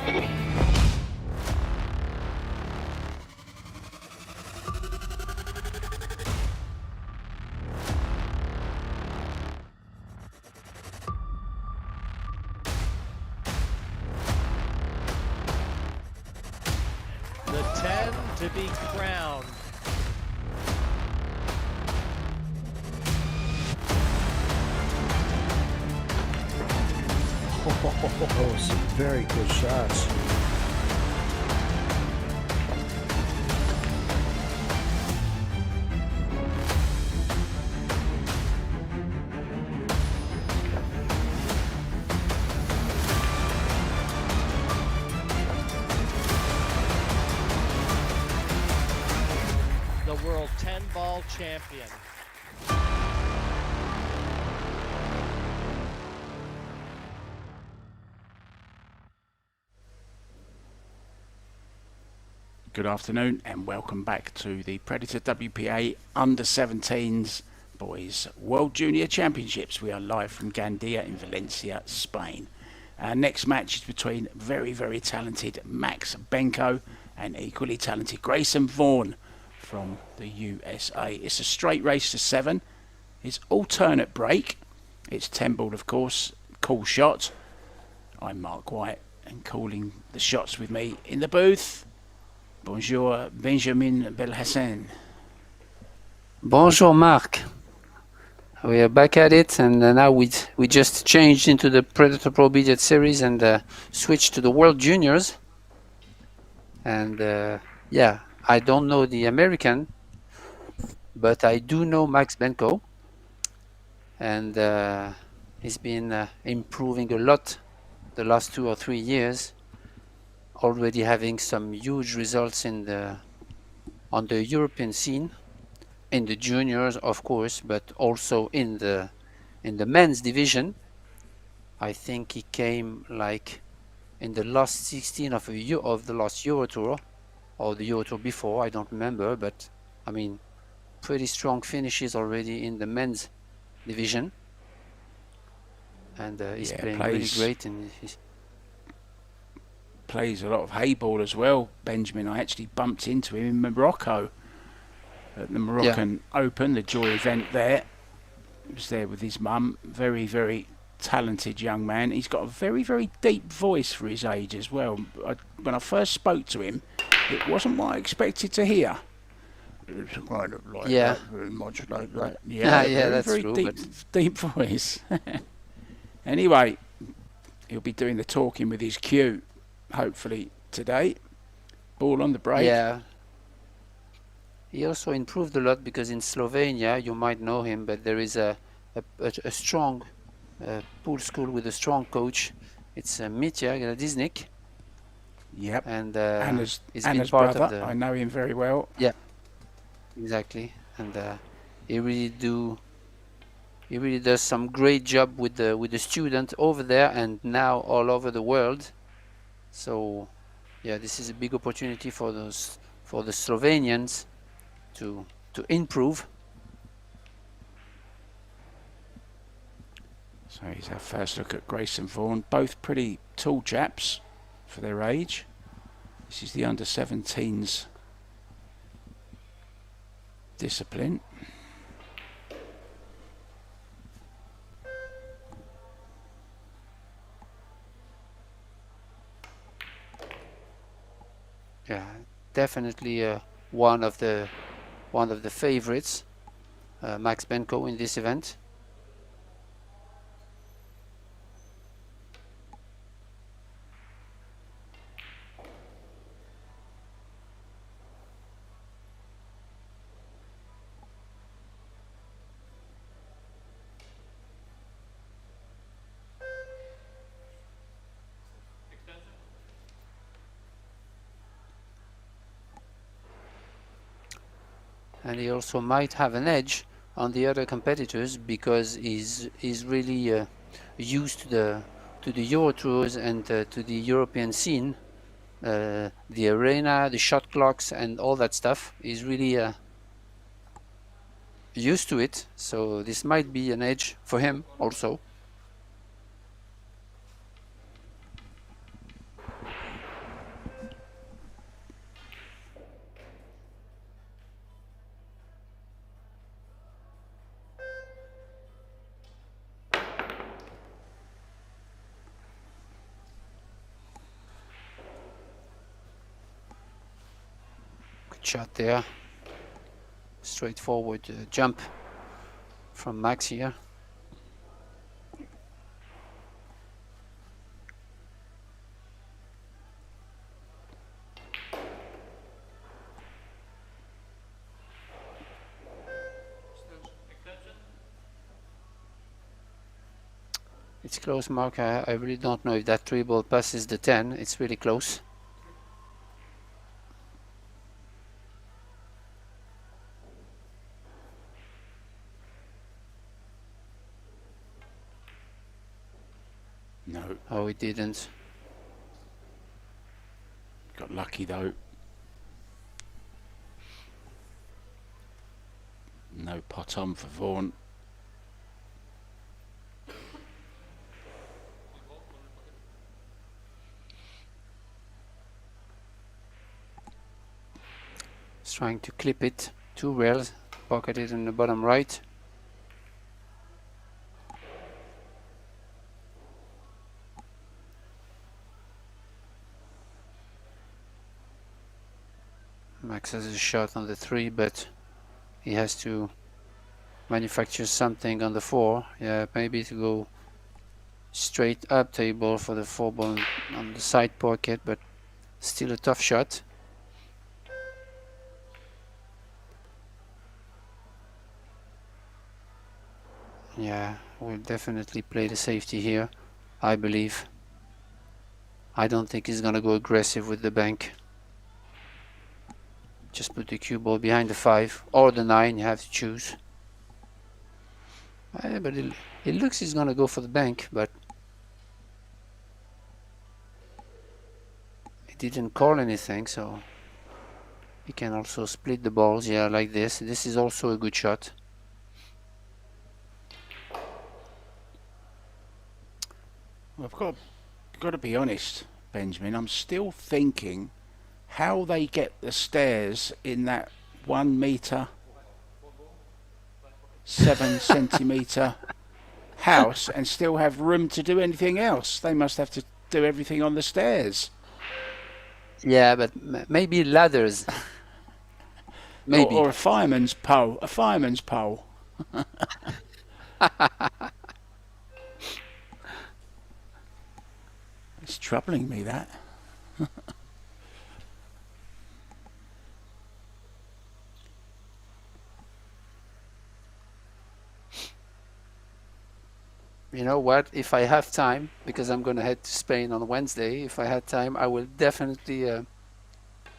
The 10 to be crowned. Oh, some very good shots. The world 10-ball champion. Good afternoon and welcome back to the Predator WPA Under-17s Boys World Junior Championships. We are live from Gandia in Valencia, Spain. Our next match is between very, very talented Max Benko and equally talented Grayson Vaughan from the USA. It's a straight race to 7. It's alternate break. It's 10 ball, of course. Cool shot. I'm Mark White, and calling the shots with me in the booth. Bonjour, Benjamin Belhassan. Bonjour, Marc. We are back at it, and now we just changed into the Predator Pro Billiard series and switched to the World Juniors. And yeah, I don't know the American, but I do know Max Benko, and he's been improving a lot the last 2 or 3 years. Already having some huge results in on the European scene, in the juniors, of course, but also in the men's division. I think he came like in the last 16 of the last Euro Tour, or the Euro Tour before, I don't remember, but I mean, pretty strong finishes already in the men's division, and he's playing really great. And plays a lot of hay ball as well, Benjamin. I actually bumped into him in Morocco at the Moroccan Open, the Joy event there. He was there with his mum. Very, very talented young man. He's got a very, very deep voice for his age as well. When I first spoke to him, it wasn't what I expected to hear. It's kind of like that, very much like that. Yeah, that's very true, deep voice. Anyway, he'll be doing the talking with his cue, hopefully today. Ball on the break. Yeah. He also improved a lot because in Slovenia, you might know him, but there is a strong pool school with a strong coach. It's Mitja Gradiznik. Yep. And Anna's been part brother. of the... I know him very well. Yeah, exactly. And he really does some great job with the student over there and now all over the world. So yeah, this is a big opportunity for the Slovenians to improve. So here's our first look at Grayson Vaughan. Both pretty tall chaps for their age. This is the under-17s discipline. Yeah, definitely one of the favorites, Max Benko, in this event. And he also might have an edge on the other competitors because he's really used to the Euro Tours and to the European scene, the arena, the shot clocks, and all that stuff. He's really used to it, so this might be an edge for him also. Good shot there. Straightforward jump from Max here. It's close, Mark. I really don't know if that 3-ball passes the 10. It's really close. No. Oh, it didn't. Got lucky though. No pot on for Vaughan. He's trying to clip it. 2 rails. Pocket it in the bottom right. Max has a shot on the 3, but he has to manufacture something on the 4. Yeah, maybe to go straight up table for the 4-ball on the side pocket, but still a tough shot. Yeah, we'll definitely play the safety here, I believe. I don't think he's gonna go aggressive with the bank. Just put the cue ball behind the 5 or the 9, you have to choose. But it looks he's gonna go for the bank, but he didn't call anything, so he can also split the balls, yeah, like this. This is also a good shot. Well, I've got to be honest, Benjamin. I'm still thinking how they get the stairs in that 1 metre, 7 centimetre house and still have room to do anything else. They must have to do everything on the stairs. Yeah, but maybe ladders. Maybe. Or a fireman's pole. A fireman's pole. It's troubling me, that. You know what? If I have time, because I'm going to head to Spain on Wednesday, if I had time, I will definitely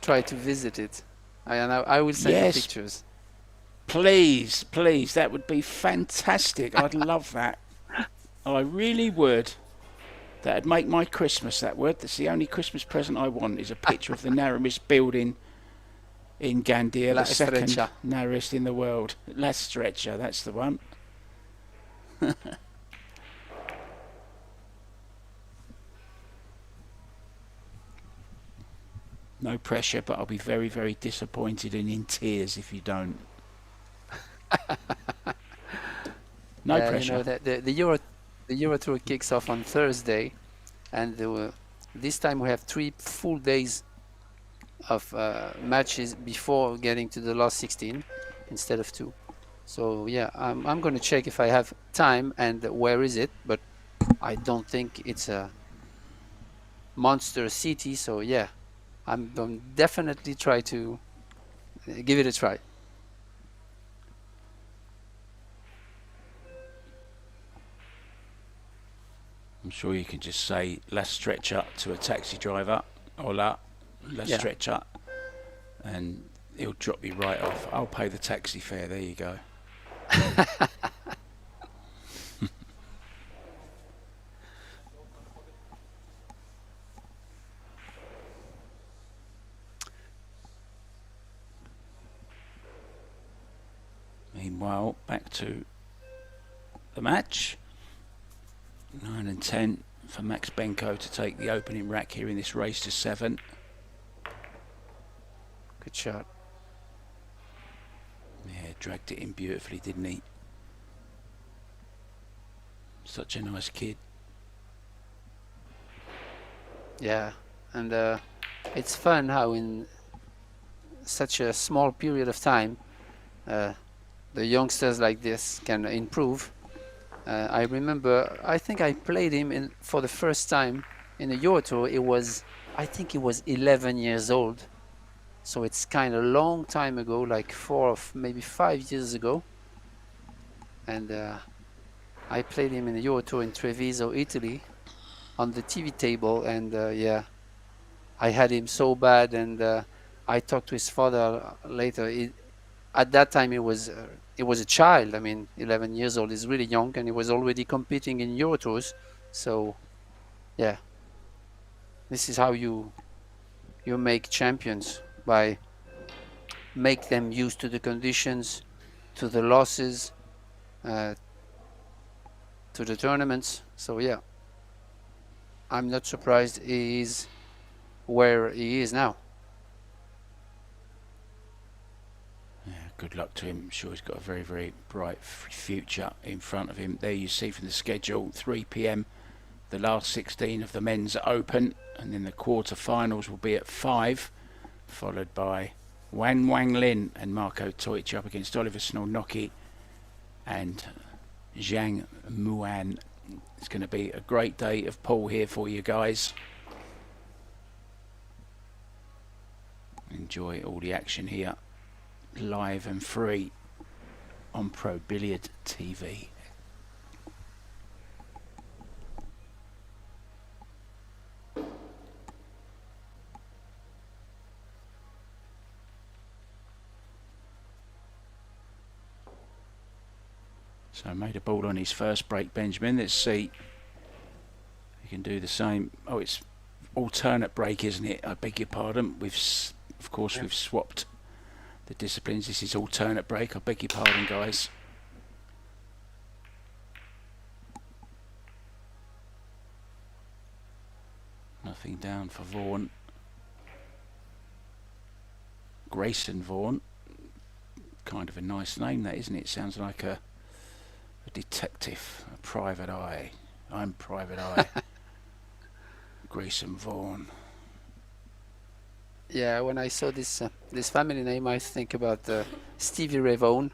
try to visit it. I will send you pictures. Please, please, that would be fantastic. I'd love that. I really would. That'd make my Christmas, that would. That's the only Christmas present I want, is a picture of the narrowest building in Gandia, the second narrowest in the world. La Stretcha, that's the one. No pressure, but I'll be very, very disappointed and in tears if you don't. No pressure. You know, the Euro Tour kicks off on Thursday, and this time we have 3 full days of matches before getting to the last 16 instead of 2. So yeah, I'm going to check if I have time and where is it, but I don't think it's a monster city, so yeah, I'm going to definitely try to give it a try. I'm sure you can just say La Stretcha to a taxi driver. Hola, La Stretcha. And he'll drop you right off. I'll pay the taxi fare. There you go. Meanwhile, back to the match. 9 and 10 for Max Benko to take the opening rack here in this race to 7. Good shot. Yeah, dragged it in beautifully, didn't he? Such a nice kid. Yeah, and it's fun how in such a small period of time, the youngsters like this can improve. I remember, I think I played him for the first time in a Euro Tour. I think he was 11 years old. So it's kind of a long time ago, like 4 or maybe 5 years ago. And I played him in a Euro Tour in Treviso, Italy, on the TV table. And yeah, I had him so bad. And I talked to his father later. At that time, he was a child. I mean, 11 years old is really young, and he was already competing in Euro Tours. So, yeah, this is how you make champions, by make them used to the conditions, to the losses, to the tournaments. So yeah, I'm not surprised he is where he is now. Good luck to him. I'm sure he's got a very, very bright future in front of him. There you see from the schedule, 3 p.m. the last 16 of the men's Open, and then the quarter-finals will be at 5, followed by Wang Lin and Marco Toic up against Oliver Snornocki and Zhang Muan. It's going to be a great day of pool here for you guys. Enjoy all the action here, live and free on Pro Billiard TV. So made a ball on his first break, Benjamin. Let's see. You can do the same. Oh, it's alternate break, isn't it? I beg your pardon. Of course, we've swapped the disciplines. This is alternate break. I beg your pardon, guys. Nothing down for Vaughan. Grayson Vaughan. Kind of a nice name, that, isn't it? Sounds like a detective, a private eye. I'm Private Eye. Grayson Vaughan. Yeah, when I saw this family name, I think about Stevie Ray Vaughan,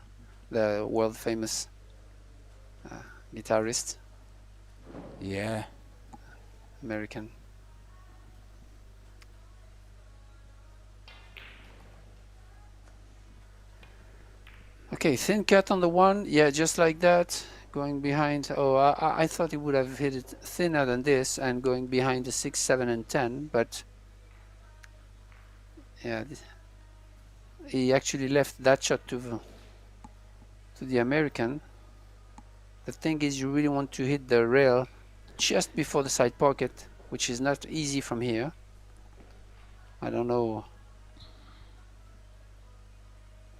the world famous guitarist. Yeah. American. Okay, thin cut on the one. Yeah, just like that. Going behind. Oh, I thought he would have hit it thinner than this and going behind the 6, 7, and 10, but yeah, he actually left that shot to the American. The thing is, you really want to hit the rail just before the side pocket, which is not easy from here. I don't know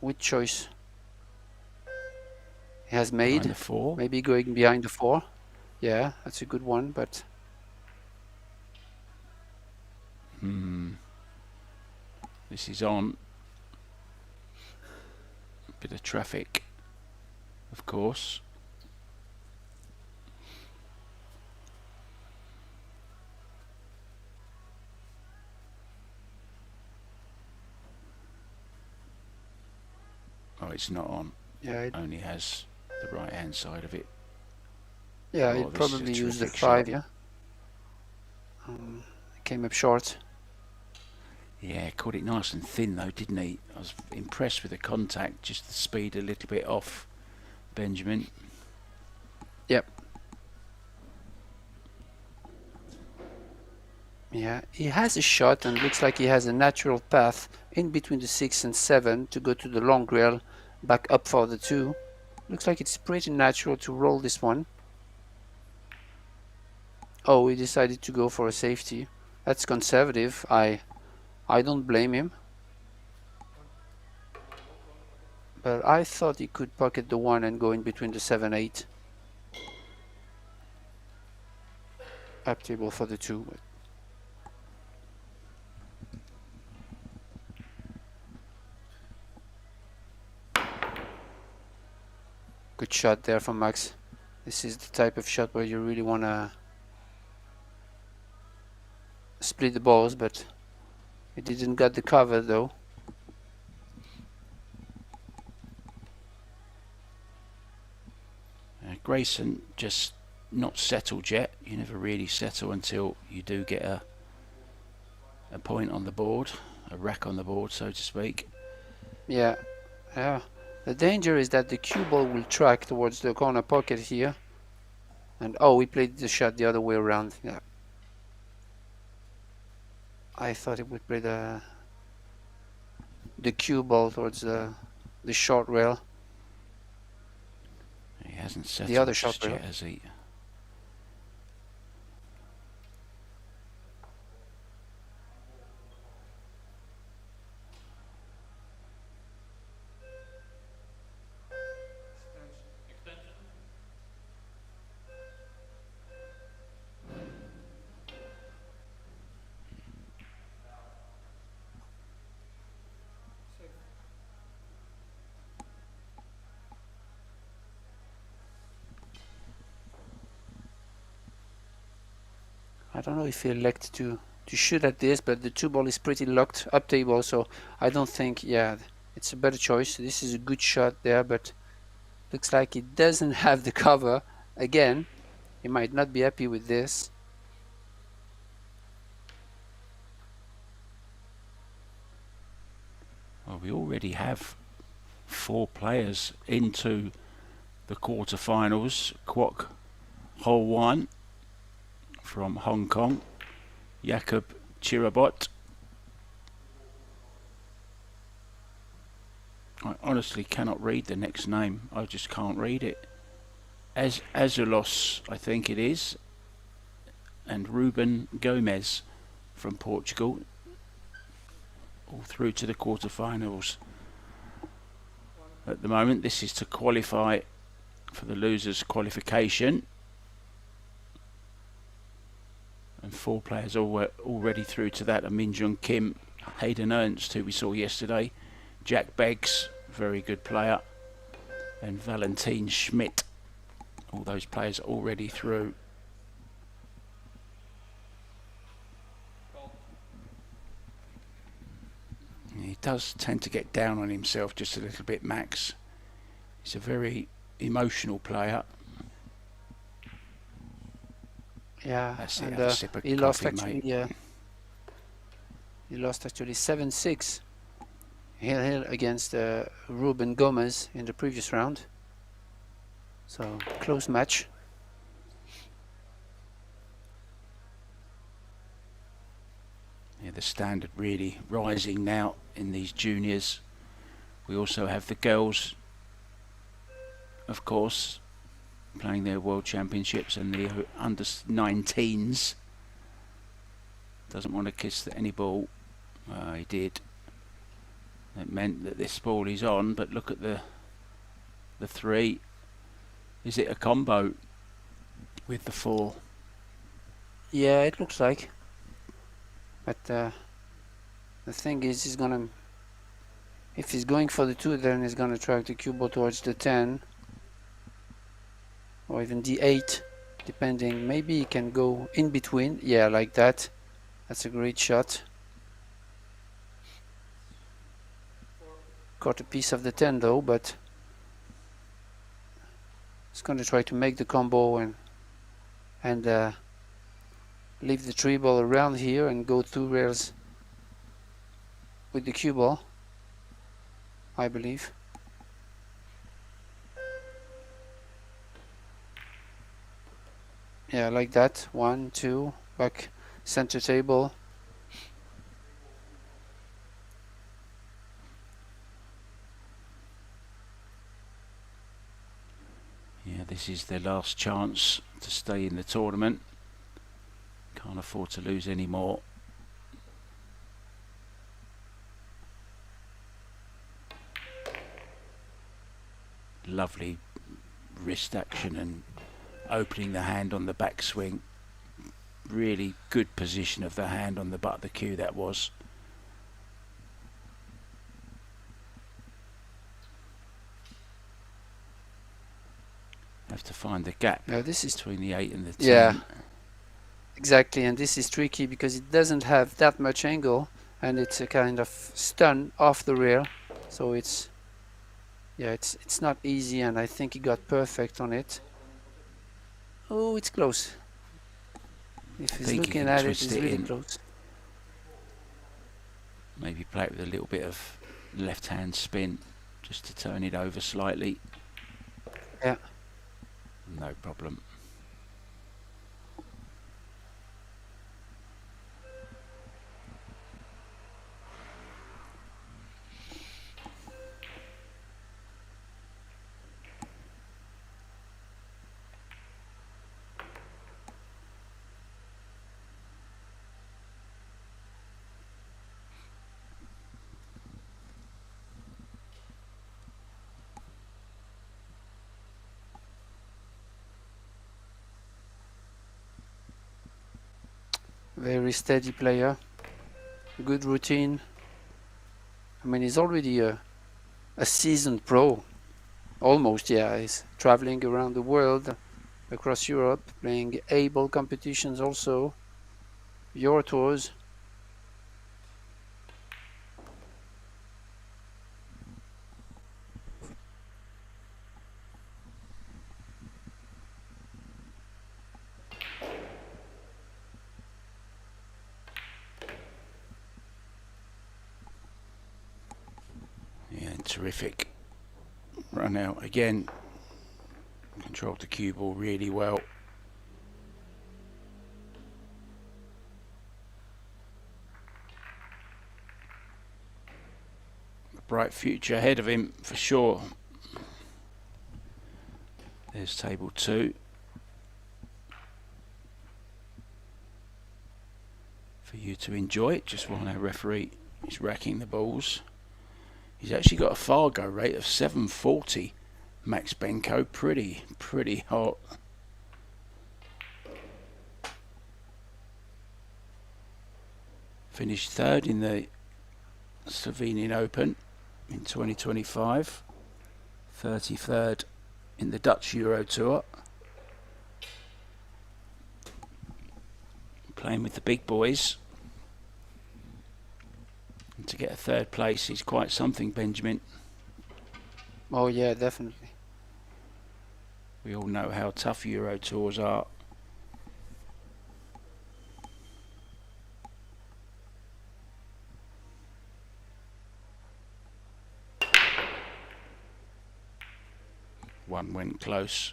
which choice he has made. Behind the 4. Maybe going behind the 4. Yeah, that's a good one, but This is on. A bit of traffic, of course. Oh, it's not on. yeah, It only has the right hand side of it. yeah, Oh, it this is a probably used the terrific 5. shot. Yeah, came up short. Yeah, caught it nice and thin though, didn't he? I was impressed with the contact, just the speed a little bit off Benjamin. Yep. Yeah, he has a shot and looks like he has a natural path in between the 6 and 7 to go to the long rail, back up for the 2. Looks like it's pretty natural to roll this one. Oh, he decided to go for a safety. That's conservative. I don't blame him. But I thought he could pocket the 1 and go in between the 7, 8. Up table for the 2. Good shot there from Max. This is the type of shot where you really want to split the balls, but he didn't get the cover though. Grayson just not settled yet. You never really settle until you do get a point on the board, a rack on the board, so to speak. Yeah, yeah. The danger is that the cue ball will track towards the corner pocket here. And oh, we played the shot the other way around. Yeah. I thought it would play the cue ball towards the short rail. He hasn't settled The other short just rail. yet, has he? I don't know if he elect to shoot at this, but the two ball is pretty locked up table, so I don't think, yeah, it's a better choice. This is a good shot there, but looks like it doesn't have the cover. Again, he might not be happy with this. Well, we already have 4 players into the quarterfinals. Kwok Ho Wan from Hong Kong, Jakob Chirabot. I honestly cannot read the next name. I just can't read it. Azulos, I think it is, and Ruben Gomez from Portugal, all through to the quarterfinals. At the moment, this is to qualify for the losers qualification, and 4 players already through to that. Min Jung Kim, Hayden Ernst, who we saw yesterday, Jack Beggs, very good player, and Valentin Schmidt. All those players already through. He does tend to get down on himself just a little bit, Max. He's a very emotional player. Yeah, That's it, and have a sip of he lost coffee, actually. mate. Yeah, he lost actually 7-6. Hill against Ruben Gomez in the previous round. So close match. Yeah, the standard really rising now in these juniors. We also have the girls, of course, playing their world championships, and the under 19s. Doesn't want to kiss any ball. He did. It meant that this ball is on, but look at the 3. Is it a combo with the 4? Yeah, it looks like. But the thing is, he's gonna, if he's going for the 2, then he's gonna track the cue ball towards the 10 or even the 8, depending. Maybe he can go in between. Yeah, like that. That's a great shot. Caught a piece of the 10 though, but he's gonna try to make the combo and leave the 3 ball around here and go 2 rails with the cue ball, I believe. Yeah, like that. 1, 2, back center table. Yeah, this is their last chance to stay in the tournament. Can't afford to lose any more. Lovely wrist action and opening the hand on the backswing. Really good position of the hand on the butt of the cue, that was. Have to find the gap between the 8 and the 10. Yeah, exactly, and this is tricky because it doesn't have that much angle and it's a kind of stun off the rail, so it's, yeah, it's not easy, and I think he got perfect on it. Oh, it's close. If he's Think he looking can at it, twist it's it really in. close. Maybe play it with a little bit of left-hand spin, just to turn it over slightly. Yeah. No problem. Very steady player. Good routine. I mean, he's already a seasoned pro. Almost, yeah. He's traveling around the world, across Europe, playing A-ball competitions also. Euro tours. Yeah, terrific. Run out again. Controlled the cue ball really well. A bright future ahead of him for sure. There's table 2. For you to enjoy it, just while our referee is racking the balls. He's actually got a Fargo rate of 740. Max Benko, pretty hot. Finished 3rd in the Slovenian Open in 2025. 33rd in the Dutch Euro Tour. Playing with the big boys. And to get a 3rd place is quite something, Benjamin. Oh, yeah, definitely. We all know how tough Euro Tours are. One went close.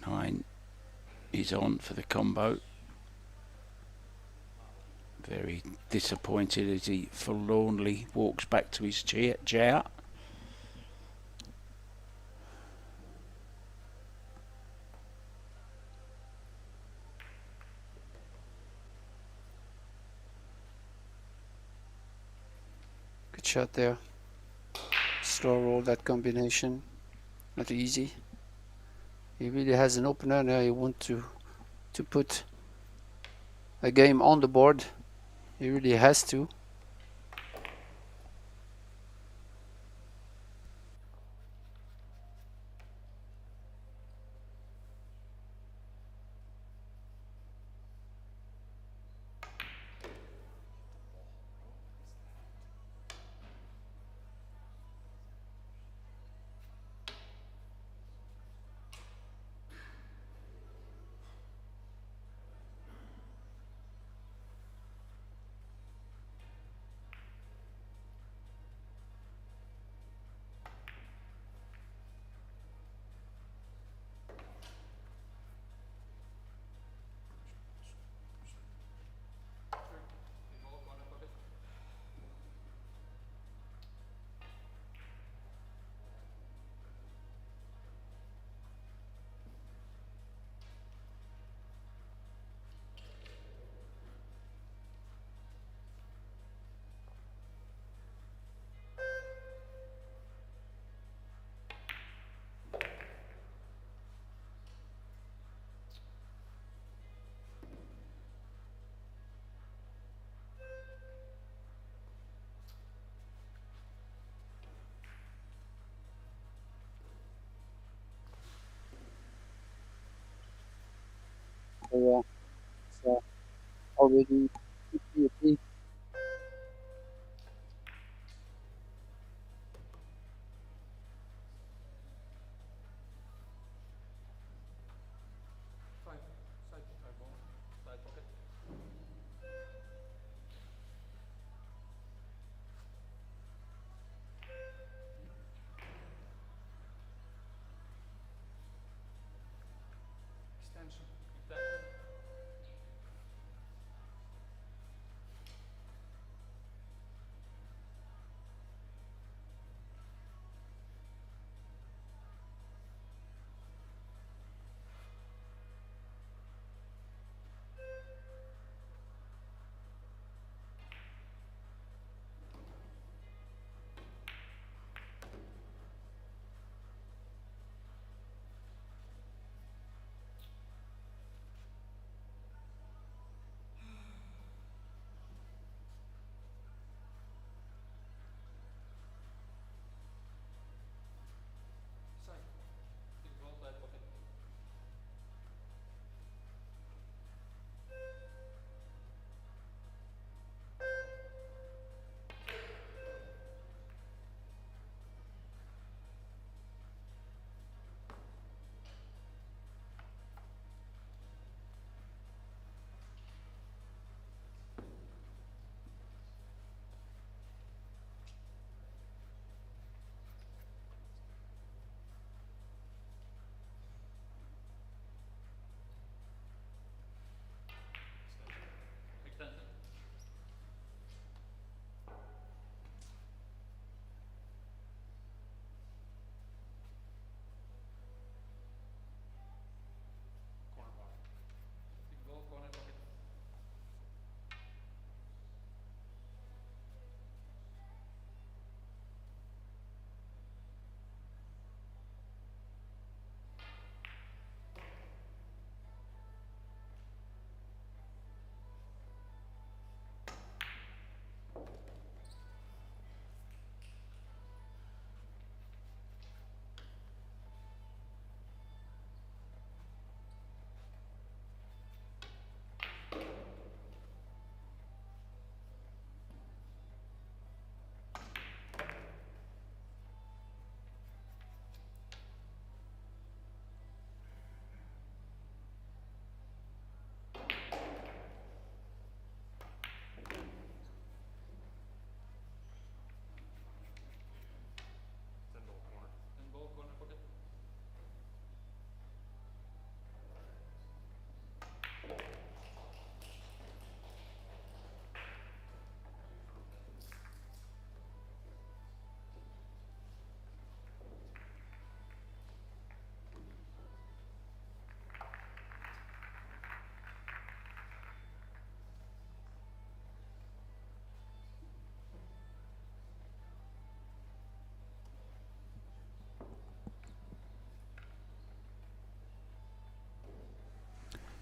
9 is on for the combo. Very disappointed as he forlornly walks back to his chair. Good shot there. Slow roll that combination. Not easy. He really has an opener now. He wants to put a game on the board. He really has to. Yeah, so already 50.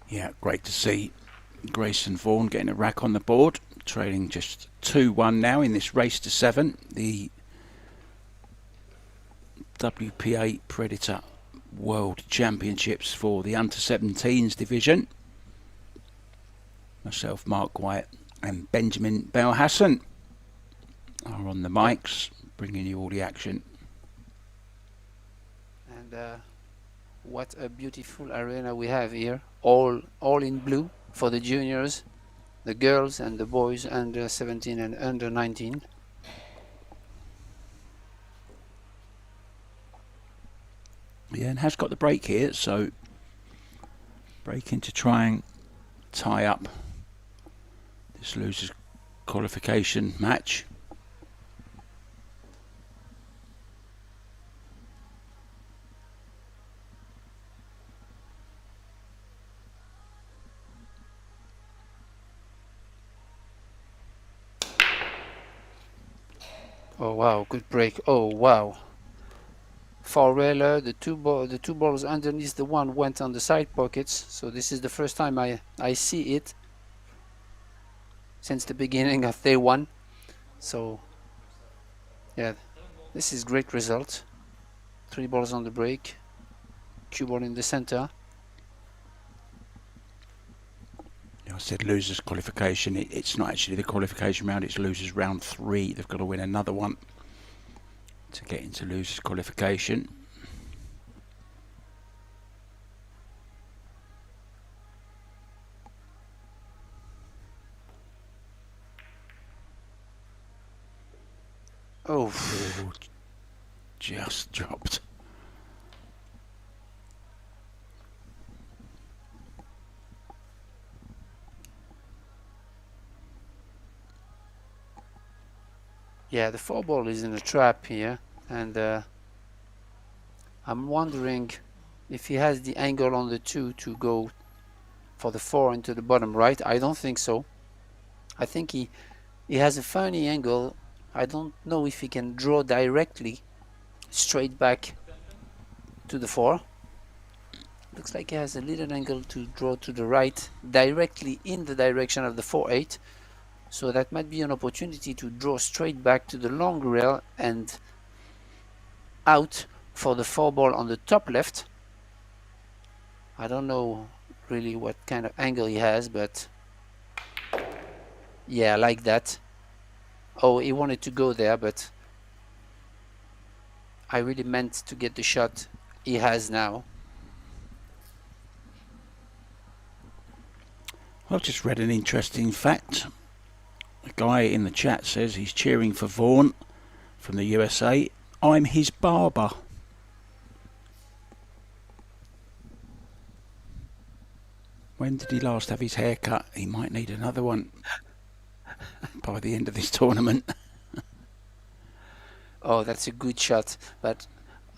Yeah, great to see Grayson Vaughan getting a rack on the board, trailing just 2-1 now in this race to 7. The WPA Predator World Championships for the under-17s division. Myself, Mark White and Benjamin Belhassan are on the mics, bringing you all the action. And what a beautiful arena we have here, all in blue for the juniors, the girls and the boys under 17 and under 19. Yeah, and has got the break here, so breaking to try and tie up this losers qualification match. Oh wow, good break. Oh wow. Four railer, the two balls underneath the one went on the side pockets, so this is the first time I see it since the beginning of day one. So yeah, this is great result. 3 balls on the break, cue ball in the center. I said losers qualification. It's not actually the qualification round, it's losers round 3. They've got to win another one to get into losers qualification. Oh, Just dropped. yeah, the 4 ball is in a trap here, and I'm wondering if he has the angle on the 2 to go for the 4 into the bottom right. I don't think so. I think he has a funny angle. I don't know if he can draw directly straight back to the 4. Looks like he has a little angle to draw to the right, directly in the direction of the 4-8. So that might be an opportunity to draw straight back to the long rail and out for the 4 ball on the top left. I don't know really what kind of angle he has, but yeah, like that. Oh, he wanted to go there, but I really meant to get the shot he has now. I've just read an interesting fact. A guy in the chat says he's cheering for Vaughan from the USA. I'm his barber. When did he last have his hair cut? He might need another one by the end of this tournament. Oh, that's a good shot, but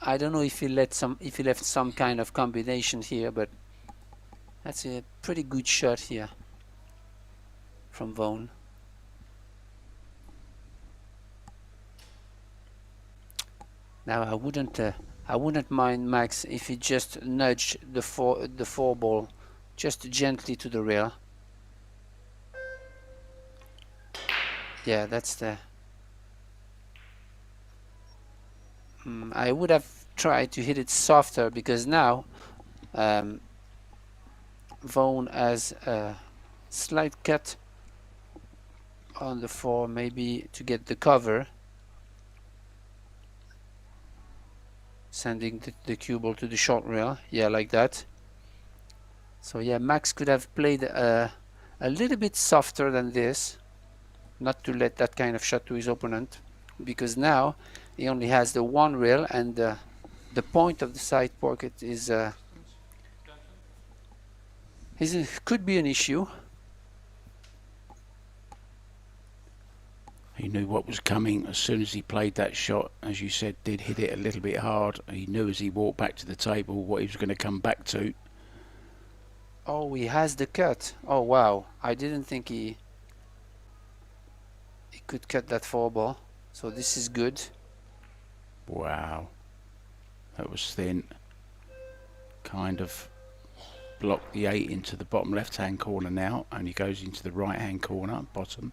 I don't know if he left some kind of combination here, but that's a pretty good shot here from Vaughan. Now I wouldn't mind Max if he just nudged the four ball just gently to the rail. Yeah, that's the. I would have tried to hit it softer because now Vaughan has a slight cut on the 4, maybe to get the cover, sending the cue ball to the short rail. Yeah, like that. So yeah, Max could have played a little bit softer than this, not to let that kind of shot to his opponent, because now he only has the 1 rail and the point of the side pocket is could be an issue. He knew what was coming as soon as he played that shot. As you said, did hit it a little bit hard. He knew as he walked back to the table what he was going to come back to. Oh, he has the cut. Oh wow, I didn't think he could cut that 4 ball. So this is good. Wow, that was thin. Kind of blocked the 8 into the bottom left-hand corner now. Only goes into the right-hand corner, bottom.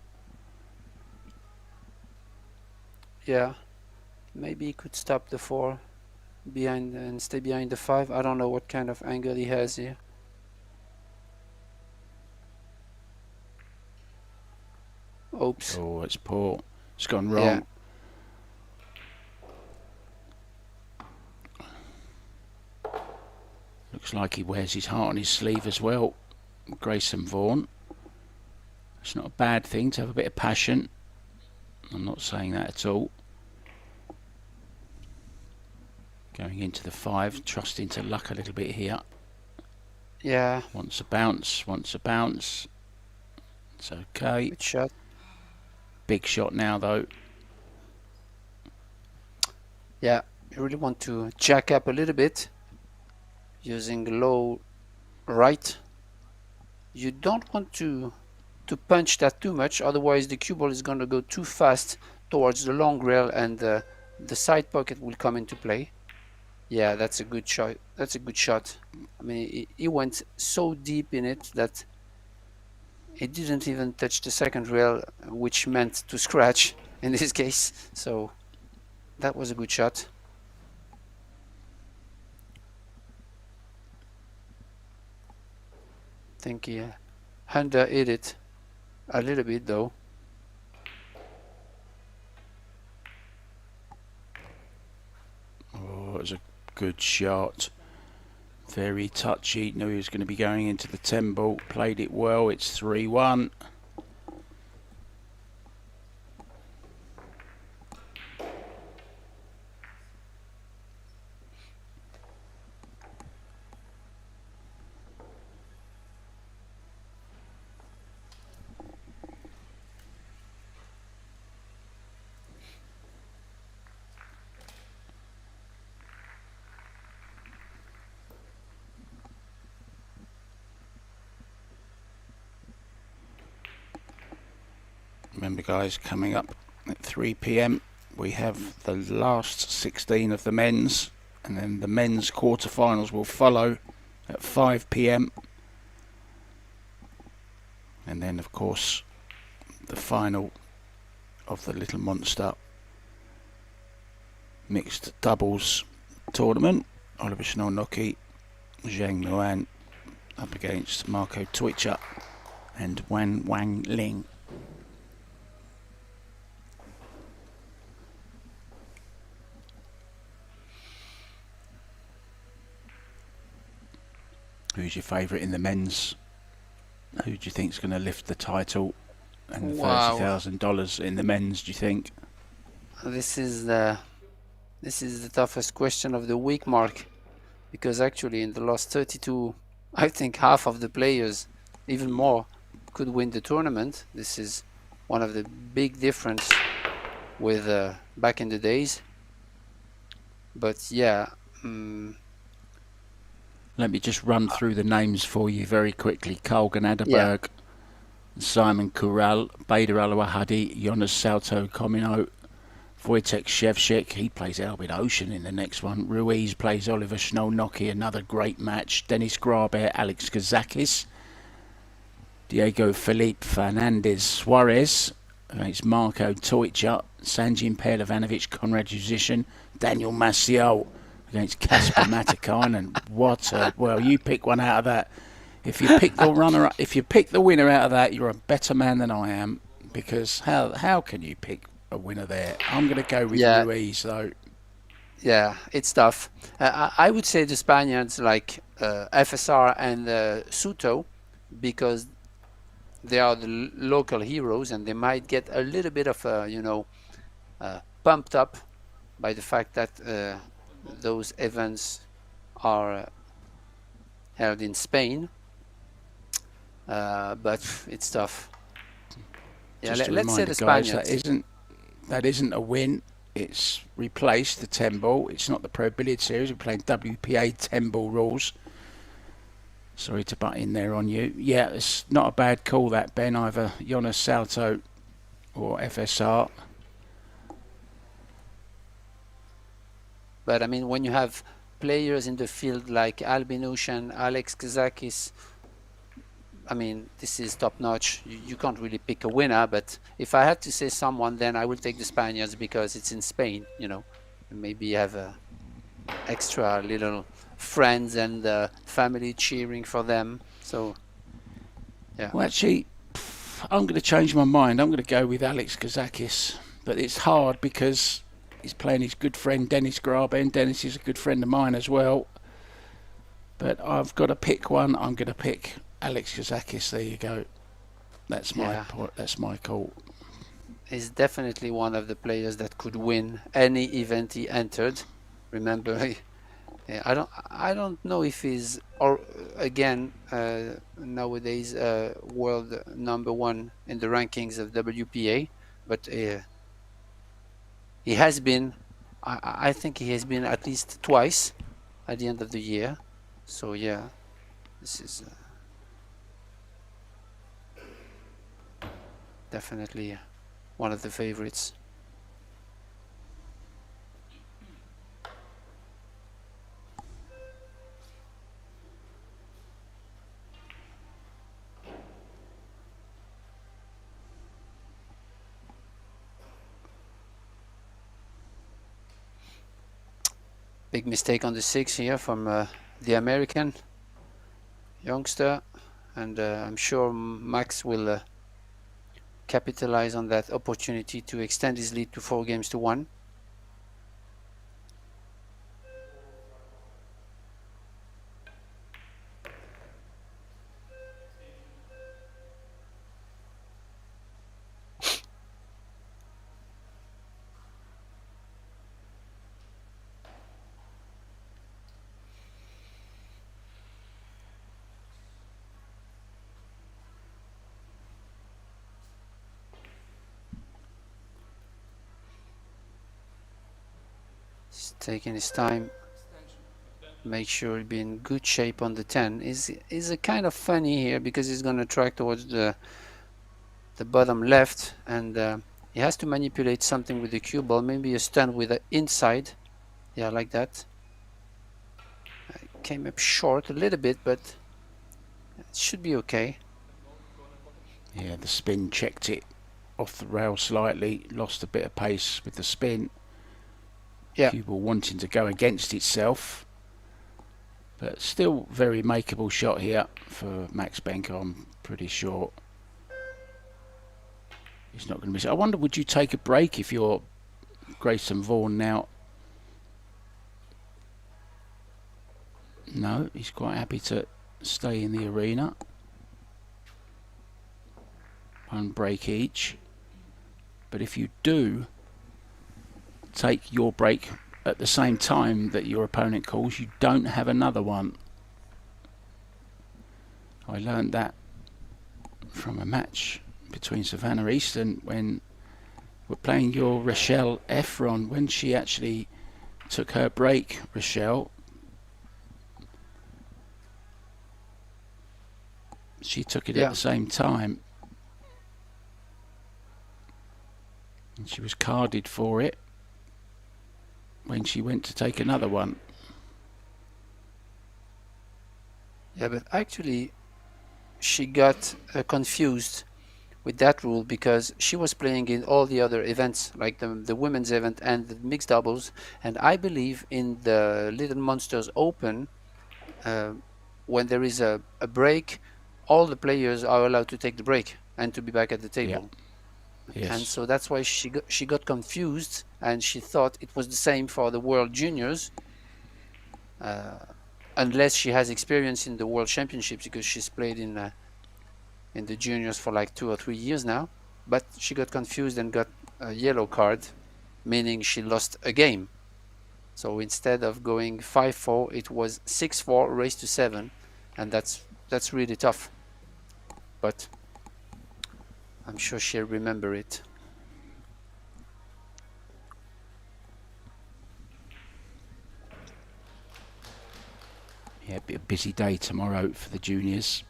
Yeah, maybe he could stop the 4 behind and stay behind the 5. I don't know what kind of angle he has here. Oops. Oh, it's poor. It's gone wrong. Yeah. Looks like he wears his heart on his sleeve as well. Grayson Vaughan. It's not a bad thing to have a bit of passion. I'm not saying that at all. Going into the 5, trusting to luck a little bit here. Yeah. Wants a bounce, wants a bounce. It's okay. Good shot. Big shot now though. Yeah, you really want to jack up a little bit using low right. You don't want to punch that too much, otherwise the cue ball is going to go too fast towards the long rail and the side pocket will come into play. Yeah, that's a good shot. That's a good shot. I mean, he went so deep in it that it didn't even touch the second rail, which meant to scratch in this case. So that was a good shot. I think he under hit it a little bit though. Oh, it was a good shot. Very touchy. Knew he was going to be going into the 10 ball. Played it well. It's 3-1. Remember guys, coming up at 3 PM we have the last 16 of the men's, and then the men's quarterfinals will follow at 5 PM, and then of course the final of the Little Monster mixed doubles tournament. Oliver Schnellnocky, Zhang Luan up against Marco Twitcher and Wan Wang Ling. Who's your favourite in the men's? Who do you think is going to lift the title and the $30,000 in the men's? Do you think? This is the toughest question of the week, Mark, because actually in the last 32, I think half of the players, even more, could win the tournament. This is one of the big difference with back in the days. But yeah. Let me just run through the names for you very quickly. Colgan Adderberg, Simon Corral, Bader Al-Wahadi, Jonas Salto Comino, Wojtek Shevchik, he plays Albin Ocean in the next one. Ruiz plays Oliver Schnellnocky, another great match. Dennis Graber, Alex Kazakis, Diego Felipe Fernandez Suarez against Marco Toicha, Sanjin Perlevanovic, Konrad Uzishin, Daniel Maciel against Kasper Matikainen. Well, you pick one out of that. If you pick the runner, if you pick the winner out of that, you're a better man than I am, because how can you pick a winner there? I'm going to go with Ruiz though. Yeah, it's tough. I would say the Spaniards like FSR and Suto, because they are the local heroes and they might get a little bit of pumped up by the fact that those events are held in Spain, but it's tough. Yeah, let's say the guys, Spaniards. That isn't a win. It's replaced the 10 ball. It's not the Pro Billiard Series. We're playing WPA 10 ball rules. Sorry to butt in there on you. Yeah, it's not a bad call that, Ben. Either Jonas Salto or FSR. But I mean, when you have players in the field like Albin Ushan, Alex Kazakis. I mean, this is top notch. You can't really pick a winner, but if I had to say someone, then I will take the Spaniards because it's in Spain, you know, and maybe you have a extra little friends and family cheering for them. So, yeah. Well, actually, I'm going to change my mind. I'm going to go with Alex Kazakis, but it's hard because he's playing his good friend Dennis Graben. Dennis is a good friend of mine as well. But I've got to pick one. I'm going to pick Alex Kazakis. There you go. That's my call. He's definitely one of the players that could win any event he entered. Remember, I don't know if he's again nowadays world #1 in the rankings of WPA, but he has been. I think he has been at least twice at the end of the year. So yeah, this is definitely one of the favorites. Big mistake on the 6 here from the American youngster, and I'm sure Max will capitalize on that opportunity to extend his lead to 4-1. He's taking his time, make sure he'll be in good shape on the 10. Is a kind of funny here because he's going to track towards the bottom left, and he has to manipulate something with the cue ball, maybe a stun with the inside. Yeah, like that. Came up short a little bit, but it should be okay. Yeah, the spin checked it off the rail slightly, lost a bit of pace with the spin. Yeah. Cue ball wanting to go against itself, but still very makeable shot here for Max Benker. I'm pretty sure he's not going to miss it. I wonder, would you take a break if you're Grayson Vaughan now? No, he's quite happy to stay in the arena. One break each. But if you do take your break at the same time that your opponent calls, you don't have another one. I learned that from a match between Savannah Easton when we're playing your Rochelle Efron. When she actually took her break, Rochelle, she took it at the same time, and she was carded for it when she went to take another one. Yeah, but actually she got confused with that rule because she was playing in all the other events, like the women's event and the mixed doubles, and I believe in the Little Monsters Open, when there is a break, all the players are allowed to take the break and to be back at the table. Yes. And so that's why she got confused, and she thought it was the same for the World Juniors, unless she has experience in the World Championships, because she's played in the juniors for like 2 or 3 years now. But she got confused and got a yellow card, meaning she lost a game. So instead of going 5-4, it was 6-4 raised to 7, and that's really tough. But I'm sure she'll remember it. Yeah, a busy day tomorrow for the juniors.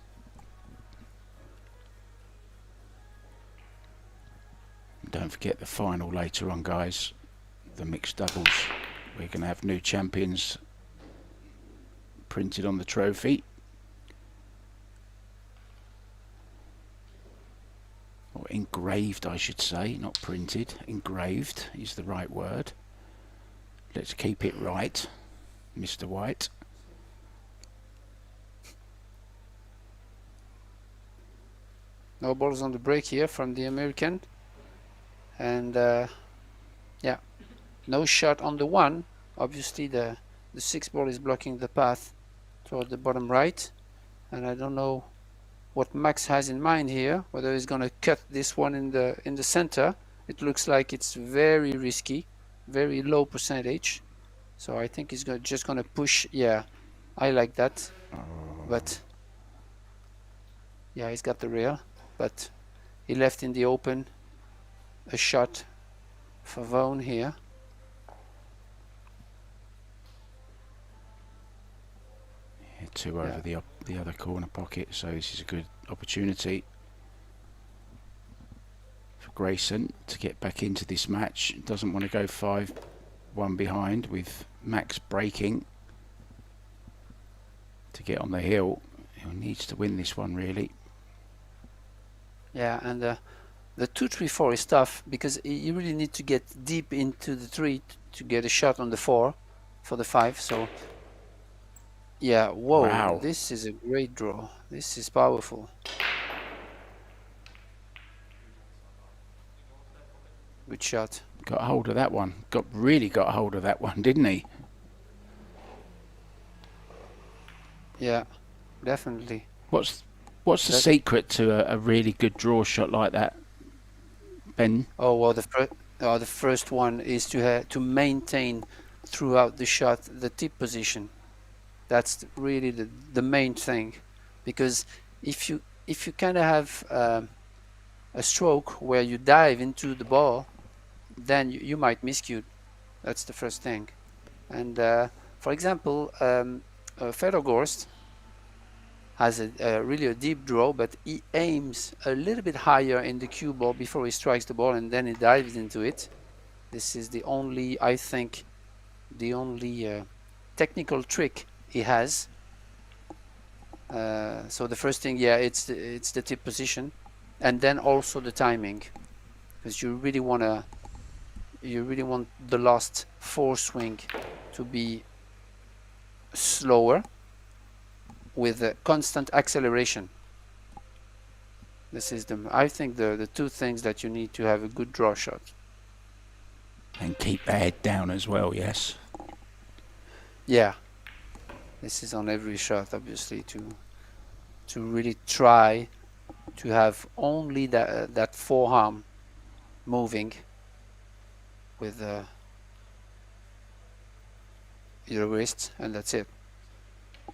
And don't forget the final later on, guys. The mixed doubles. We're going to have new champions printed on the trophy. Or engraved, I should say, not printed. Engraved is the right word. Let's keep it right, Mr. White. No balls on the break here from the American. And yeah, no shot on the one. Obviously the 6 ball is blocking the path toward the bottom right. And I don't know what Max has in mind here, whether he's going to cut this one in the center. It looks like it's very risky, very low percentage. So I think he's just going to push. Yeah, I like that. But yeah, he's got the rail, but he left in the open a shot for Vaughan here. Yeah, 2 over the other corner pocket, so this is a good opportunity for Grayson to get back into this match. Doesn't want to go 5-1 behind with Max breaking to get on the hill. He needs to win this one, really. Yeah, and the 2-3-4 is tough because you really need to get deep into the 3 to get a shot on the 4 for the 5. So yeah, whoa, Wow. This is a great draw. This is powerful. Good shot. Got hold of that one. Really got hold of that one, didn't he? Yeah, definitely. What's the secret to a really good draw shot like that, Ben? Oh well, the first one is to maintain throughout the shot the tip position. That's really the main thing, because if you kind of have a stroke where you dive into the ball, then you might miscue. That's the first thing. And for example, Fedorgorst has really a deep draw, but he aims a little bit higher in the cue ball before he strikes the ball, and then he dives into it. This is the only, I think, the only technical trick he has. So the first thing, yeah, it's the tip position, and then also the timing, because you really want the last 4 swing to be slower with a constant acceleration. This is I think the 2 things that you need to have a good draw shot. And keep the head down as well, yes. Yeah, this is on every shot, obviously, to really try to have only that forearm moving with your wrist, and that's it.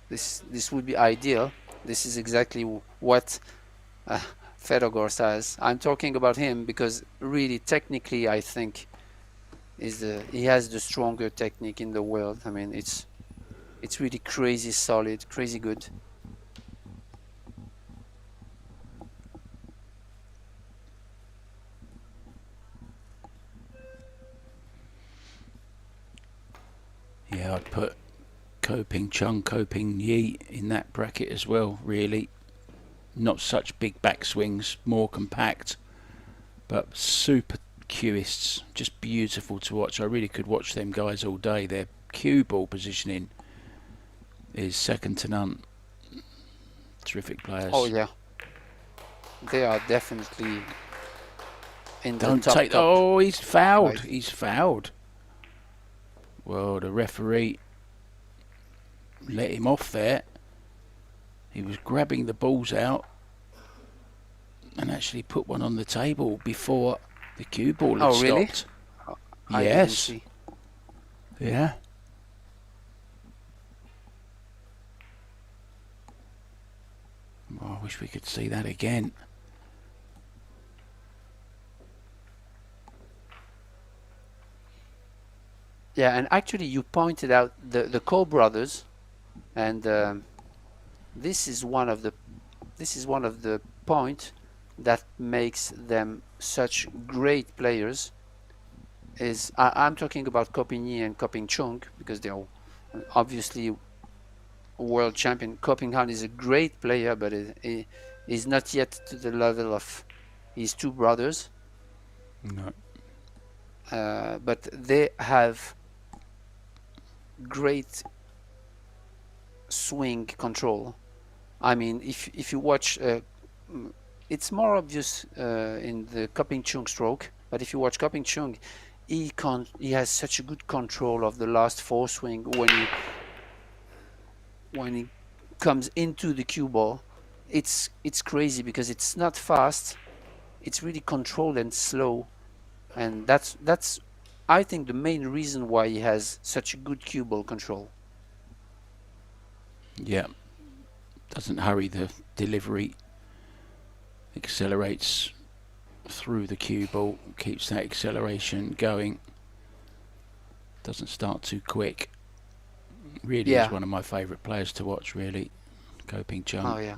This would be ideal. This is exactly what Fedorgorst has. I'm talking about him because really technically I think he has the stronger technique in the world. I mean, it's really crazy solid, crazy good. Yeah, I'd put Koping Chung, Koping Yi in that bracket as well, really. Not such big backswings, more compact, but super cueists, just beautiful to watch. I really could watch them guys all day. Their cue ball positioning is second to none. Terrific players. Oh yeah, they are definitely in the Don't top. take. Oh, he's fouled. Right. He's fouled. Well, the referee let him off there. He was grabbing the balls out and actually put one on the table before the cue ball had stopped. Really? I didn't Yes. see. Yeah. Oh, I wish we could see that again. Yeah, and actually you pointed out the Cole brothers, and this is one of the point that makes them such great players. I'm talking about Koping Yi and Koping Chung, because they are obviously world champion. Copenhagen is a great player, but he is not yet to the level of his two brothers. No. But they have great swing control. I mean, if you watch, it's more obvious in the Koping Chung stroke, but if you watch Koping Chung, he has such a good control of the last four swing when he comes into the cue ball. It's crazy because it's not fast, it's really controlled and slow, and that's I think the main reason why he has such a good cue ball control. Yeah. Doesn't hurry the delivery. Accelerates through the cue ball. Keeps that acceleration going. Doesn't start too quick. Really is one of my favourite players to watch, really. Koping Chung. Oh yeah.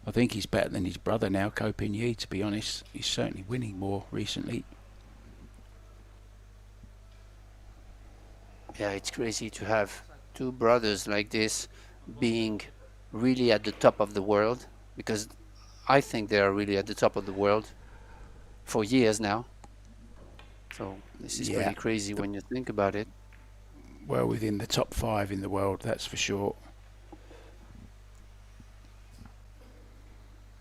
I think he's better than his brother now, Koping Yi, to be honest. He's certainly winning more recently. Yeah, it's crazy to have two brothers like this being really at the top of the world, because I think they are really at the top of the world for years now. So this is pretty crazy when you think about it. Well within the top 5 in the world, that's for sure.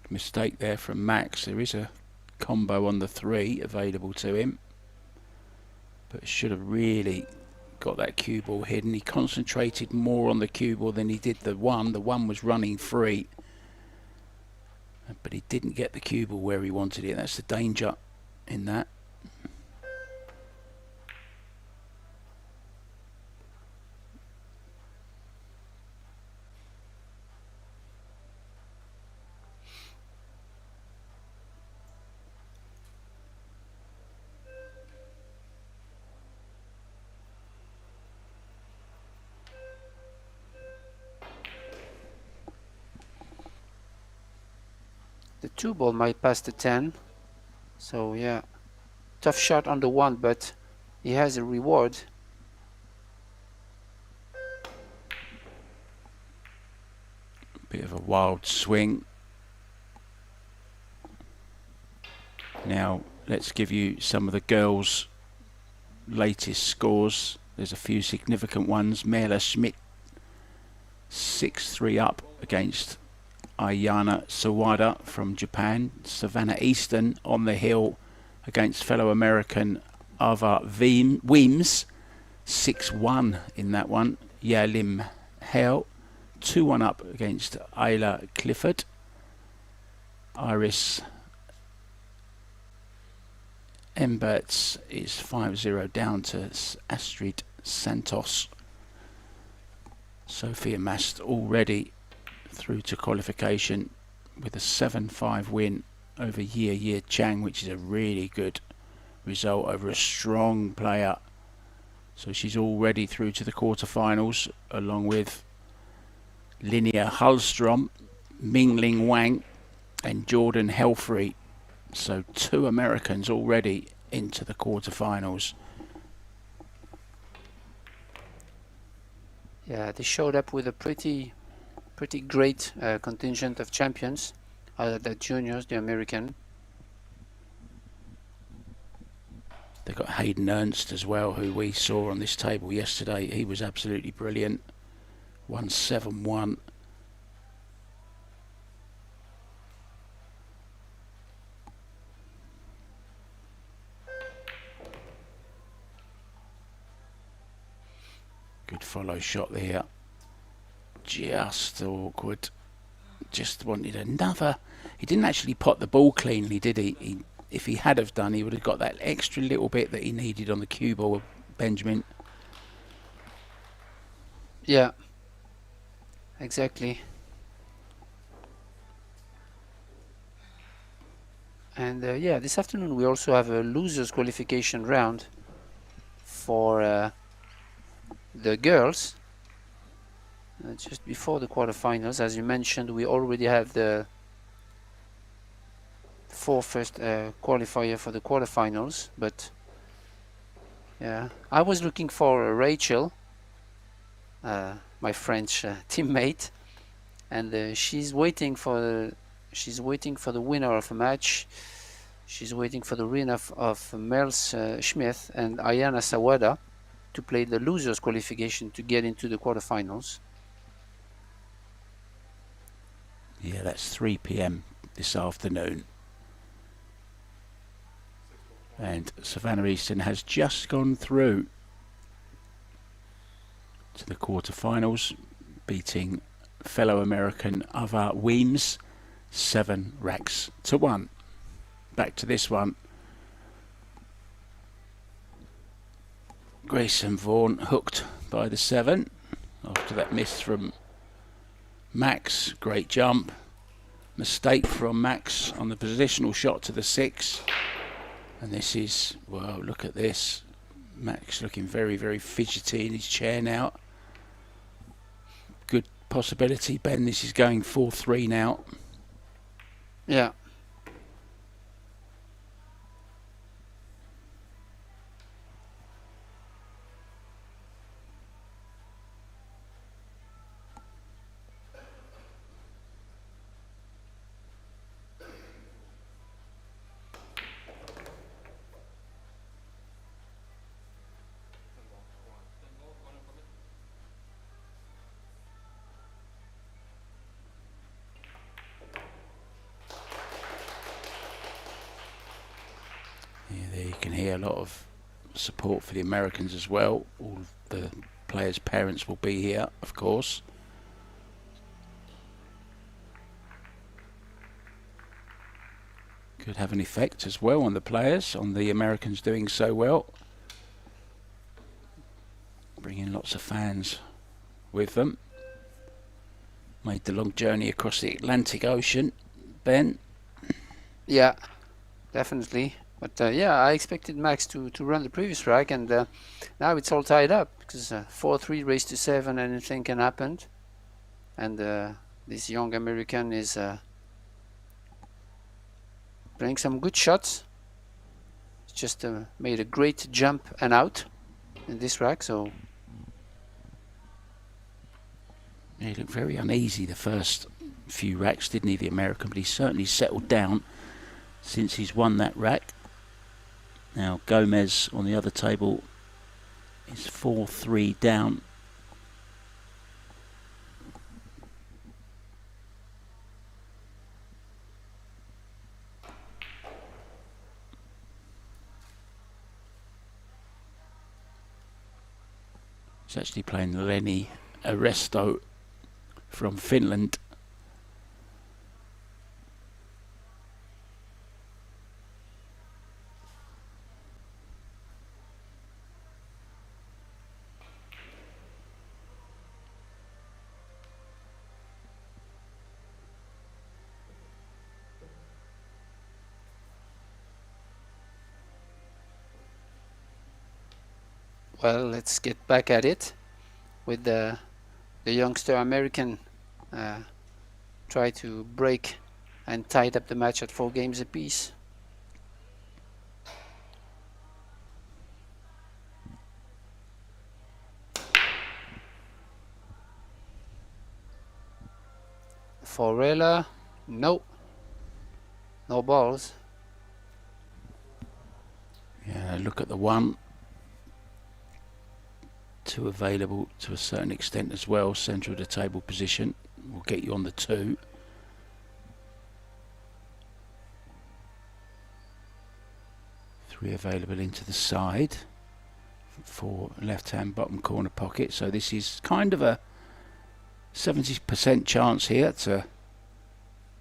Mistake there from Max. There is a combo on the 3 available to him, but should have really got that cue ball hidden. He concentrated more on the cue ball than he did the 1. The 1 was running free, but he didn't get the cue ball where he wanted it. That's the danger in that. The 2 ball might pass the 10. So yeah, tough shot on the 1, but he has a reward. Bit of a wild swing. Now let's give you some of the girls' latest scores. There's a few significant ones. Mela Schmidt 6-3 up against Ayana Sawada from Japan. Savannah Easton on the hill against fellow American Ava Weems, 6-1 in that one. Yalim Hale 2-1 up against Ayla Clifford. Iris Emberts is 5-0 down to Astrid Santos. Sophia Mast already through to qualification with a 7-5 win over Ye Chang, which is a really good result over a strong player. So she's already through to the quarterfinals, along with Linnea Hallstrom, Mingling Wang and Jordan Helfrey. So 2 Americans already into the quarterfinals. Yeah, they showed up with a pretty great contingent of champions. The juniors, the American. They've got Hayden Ernst as well, who we saw on this table yesterday. He was absolutely brilliant. 1-7-1. Good follow shot there. Just awkward. Just wanted another. He didn't actually pot the ball cleanly, did he? If he had have done, he would have got that extra little bit that he needed on the cue ball, Benjamin. Yeah, exactly. And yeah, this afternoon we also have a losers qualification round for the girls. Just before the quarterfinals, as you mentioned, we already have the 4 first qualifier for the quarterfinals. But yeah, I was looking for Rachel. my French teammate, and she's waiting for the winner of a match. She's waiting for the winner of Merle Schmidt and Ayana Sawada to play the losers qualification to get into the quarterfinals. Yeah, that's 3 p.m. this afternoon. And Savannah Easton has just gone through to the quarterfinals, beating fellow American Ava Weems 7 racks to 1. Back to this one. Grayson Vaughan hooked by the 7 after that miss from Max. Great jump. Mistake from Max on the positional shot to the 6. And this is, well, look at this. Max looking very, very fidgety in his chair now. Good possibility, Ben. This is going 4-3 now. Yeah. There you can hear a lot of support for the Americans as well. All of the players' parents will be here, of course. Could have an effect as well on the players, on the Americans doing so well. Bringing lots of fans with them. Made the long journey across the Atlantic Ocean. Ben? Yeah, definitely. But yeah, I expected Max to run the previous rack, and now it's all tied up because 4-3 race to 7, anything can happen. And this young American is playing some good shots. He's just made a great jump and out in this rack, so. Yeah, he looked very uneasy the first few racks, didn't he, the American? But he's certainly settled down since he's won that rack. Now Gomez on the other table is 4-3 down. He's actually playing Lenny Aresto from Finland. Well, let's get back at it with the youngster American try to break and tied up the match at 4 games apiece. Forella, no balls. Yeah, look at the 1. 2 available to a certain extent as well. Centre of the table position will get you on the 2. Three available into the side for left-hand bottom corner pocket. So this is kind of a 70% chance here to.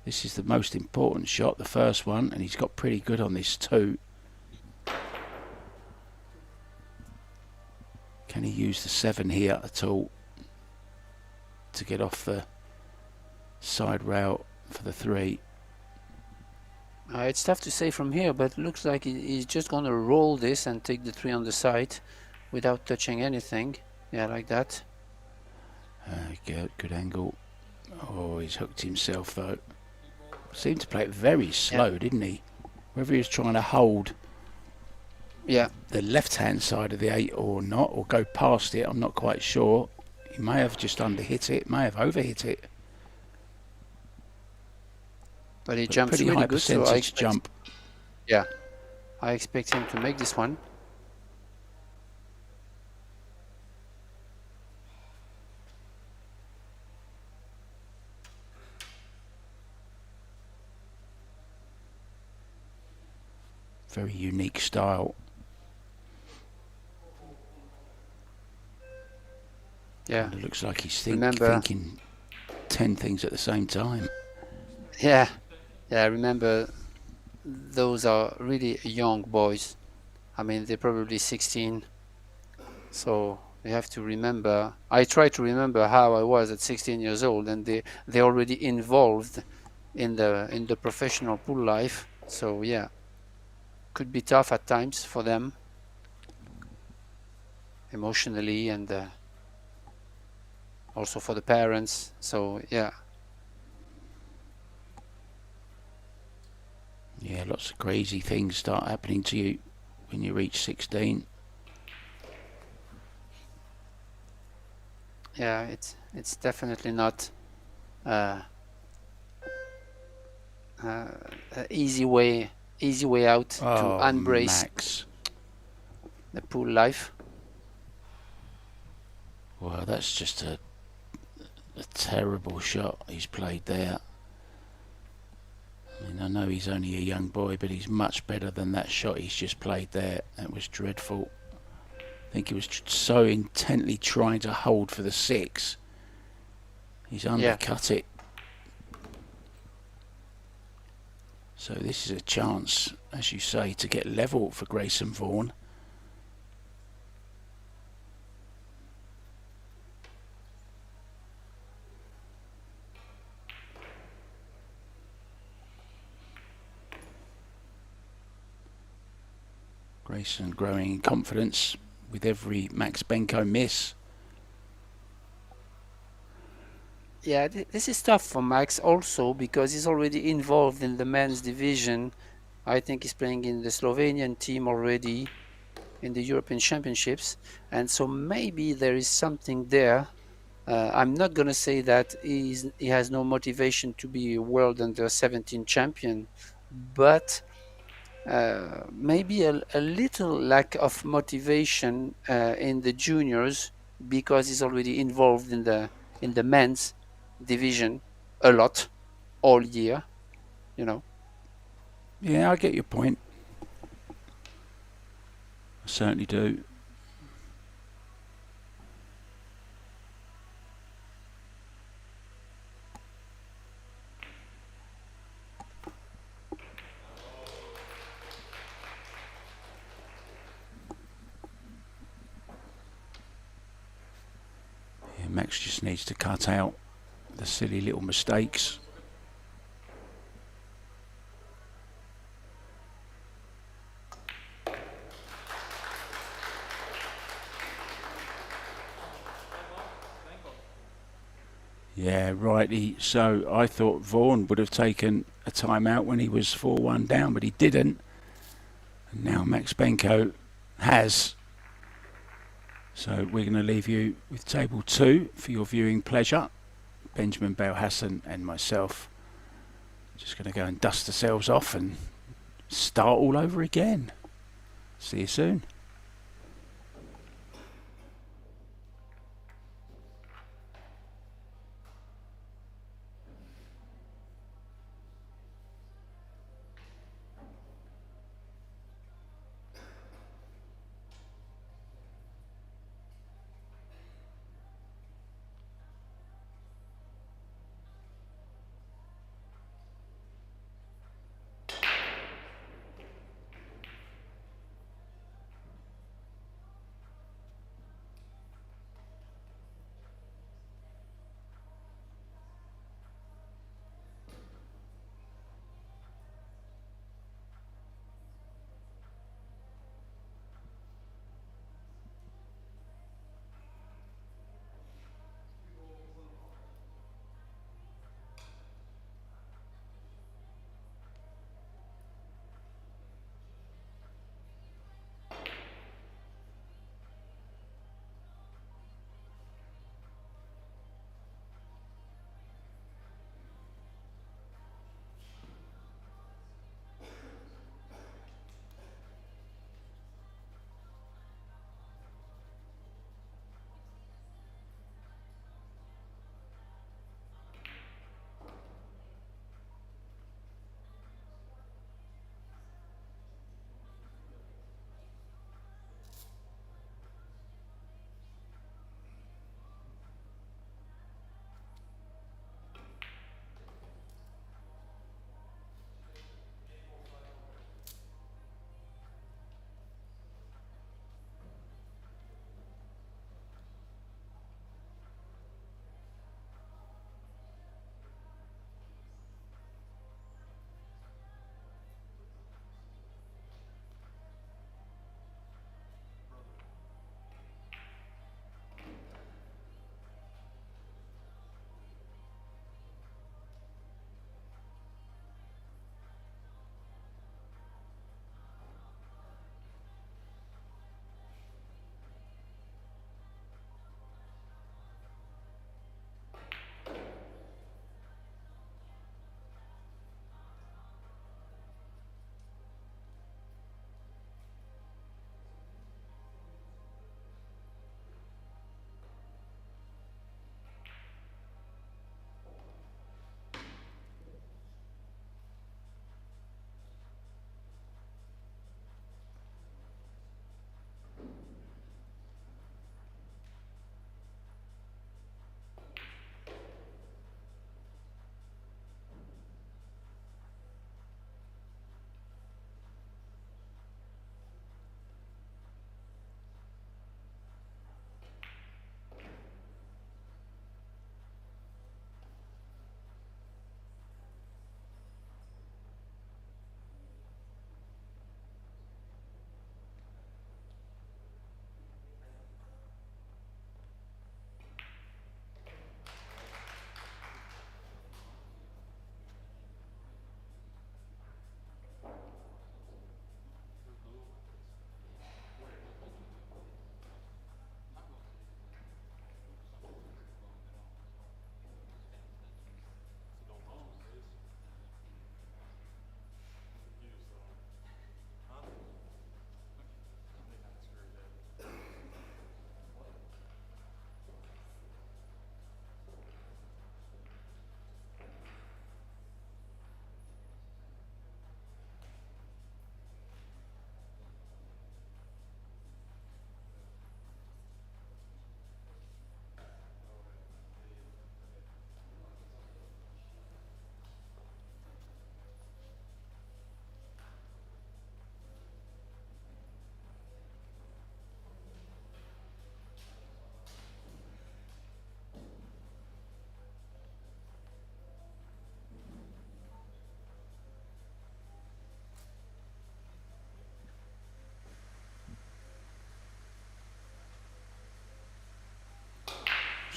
This is the most important shot, the first one, and he's got pretty good on this 2. Can he use the 7 here at all to get off the side rail for the 3? It's tough to say from here, but it looks like he's just going to roll this and take the 3 on the side without touching anything. Yeah, like that. Good angle. Oh, he's hooked himself though. Seemed to play it very slow, didn't he? Whether he was trying to hold the left-hand side of the 8 or not, or go past it, I'm not quite sure. He may have just underhit it, may have overhit it. But he But jumps pretty really high good, so I percentage expect, jump. yeah, I expect him to make this one. Very unique style. Yeah. And it looks like he's Remember- thinking 10 things at the same time. Yeah, yeah. Remember, those are really young boys. I mean, they're probably 16. So you have to remember. I try to remember how I was at 16 years old, and they're already involved in the professional pool life. So yeah, could be tough at times for them, emotionally, and also for the parents. So yeah. Yeah, lots of crazy things start happening to you when you reach 16. Yeah, it's definitely not an easy way out to embrace Max. the pool life. Well, that's just a terrible shot he's played there. I mean, I know he's only a young boy, but he's much better than that shot he's just played there. That was dreadful. I think he was so intently trying to hold for the 6. He's undercut it. So this is a chance, as you say, to get level for Grayson Vaughan. Grayson growing in confidence with every Max Benko miss. Yeah, this is tough for Max also because he's already involved in the men's division. I think he's playing in the Slovenian team already in the European Championships, and so maybe there is something there. I'm not going to say that he has no motivation to be a world under 17 champion, but maybe a little lack of motivation in the juniors because he's already involved in the men's division a lot all year, you know. Yeah, I get your point. I certainly do. Yeah, Max just needs to cut out the silly little mistakes. Yeah, rightly so. I thought Vaughan would have taken a timeout when he was 4-1 down, but he didn't. And now Max Benko has. So we're going to leave you with table 2 for your viewing pleasure. Benjamin Belhassan and myself just going to go and dust ourselves off and start all over again. See you soon.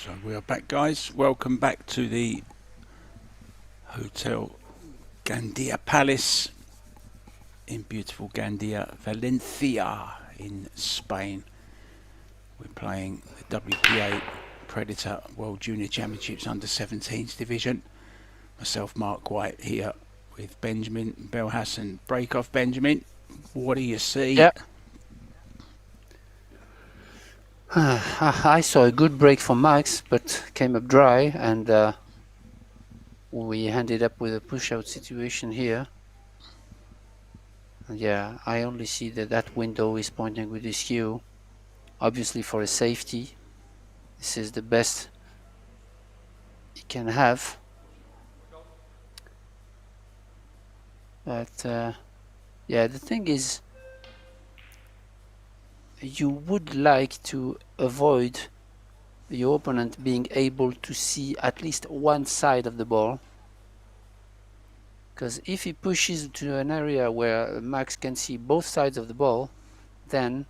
So we are back, guys. Welcome back to the Hotel Gandia Palace in beautiful Gandia, Valencia in Spain. We're playing the WPA Predator World Junior Championships Under 17s division. Myself, Mark White, here with Benjamin Belhassan. Break off, Benjamin. What do you see? Yeah. I saw a good break from Max, but came up dry, and we ended up with a push-out situation here. And yeah, I only see that that window is pointing with his cue, obviously for a safety. This is the best he can have. But yeah, the thing is, you would like to avoid your opponent being able to see at least one side of the ball, because if he pushes to an area where Max can see both sides of the ball, then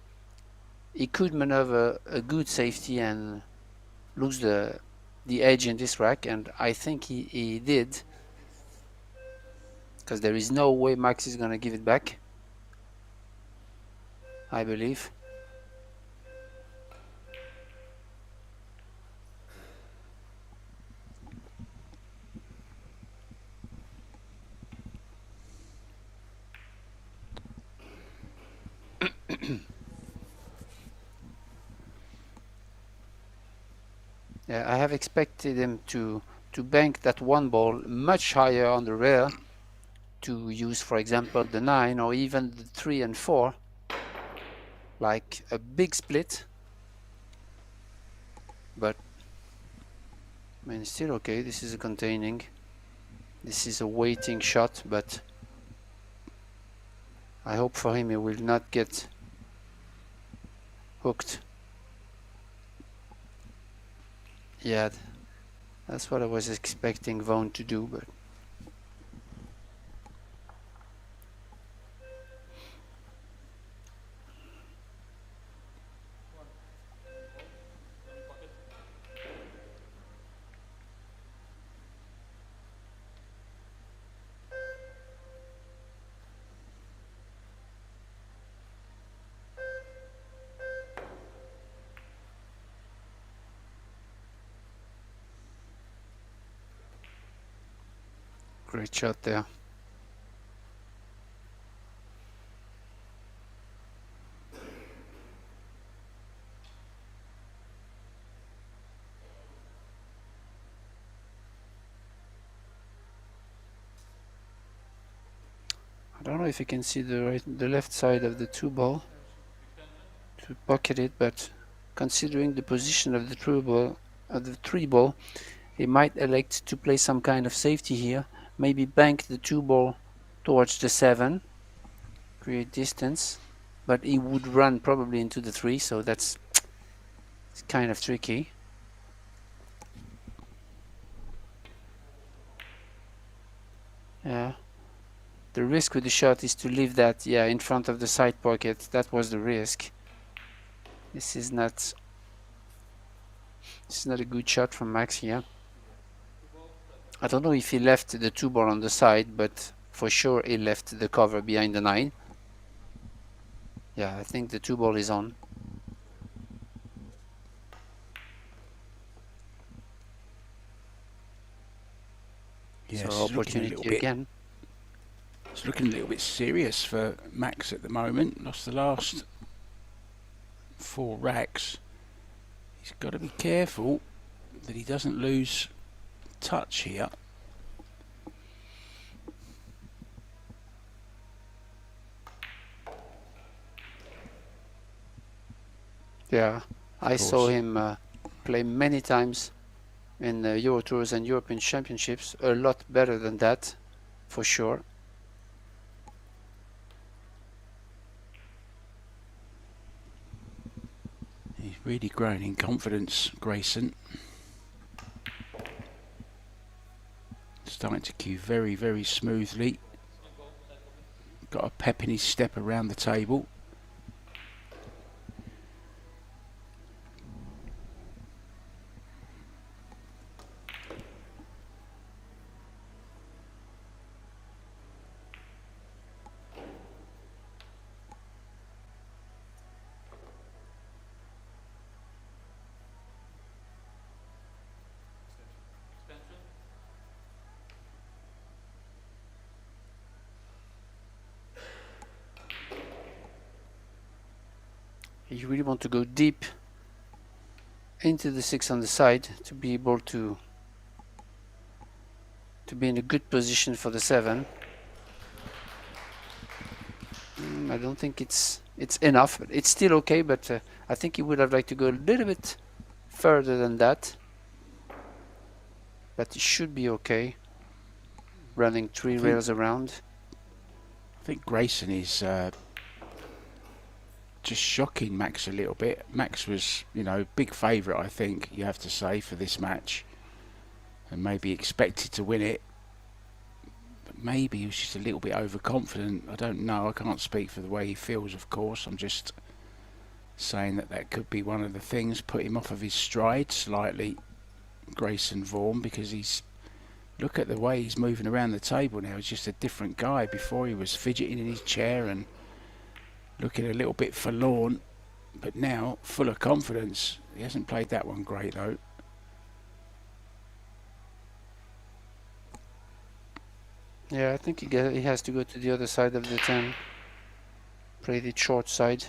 he could maneuver a good safety and lose the edge in this rack, and I think he did, because there is no way Max is gonna give it back, I believe. Yeah, I have expected him to bank that one ball much higher on the rear, to use, for example, the 9 or even the 3 and 4, like a big split. But I mean, it's still okay. This is a containing. This is a waiting shot, but I hope for him he will not get hooked. Yeah, that's what I was expecting Vaughn to do, but great shot there. I don't know if you can see the left side of the 2 ball to pocket it, but considering the position of the 3 ball, he might elect to play some kind of safety here. Maybe bank the 2 ball towards the 7, create distance, but he would run probably into the 3, so that's kind of tricky. Yeah. The risk with the shot is to leave that, yeah, in front of the side pocket. That was the risk. This is not a good shot from Max here. I don't know if he left the 2 ball on the side, but for sure he left the cover behind the 9. Yeah, I think the 2 ball is on. Yes, so opportunity again. It's looking a little bit serious for Max at the moment. Lost the last 4 racks. He's got to be careful that he doesn't lose touch here. Yeah, I saw him play many times in the Euro Tours and European Championships. A lot better than that, for sure. He's really grown in confidence, Grayson. Starting to cue very, very smoothly. Got a pep in his step around the table. You really want to go deep into the 6 on the side to be able to be in a good position for the 7. I don't think it's enough. It's still okay, but I think he would have liked to go a little bit further than that. But it should be okay. Running 3 rails around. I think Grayson is just shocking Max a little bit. Max was, you know, big favourite, I think, you have to say, for this match. And maybe expected to win it. But maybe he was just a little bit overconfident. I don't know. I can't speak for the way he feels, of course. I'm just saying that could be one of the things. Put him off of his stride slightly, Grayson Vaughan, because he's... Look at the way he's moving around the table now. He's just a different guy. Before he was fidgeting in his chair and looking a little bit forlorn, but now full of confidence. He hasn't played that one great though. Yeah, I think he has to go to the other side of the 10. Play the short side.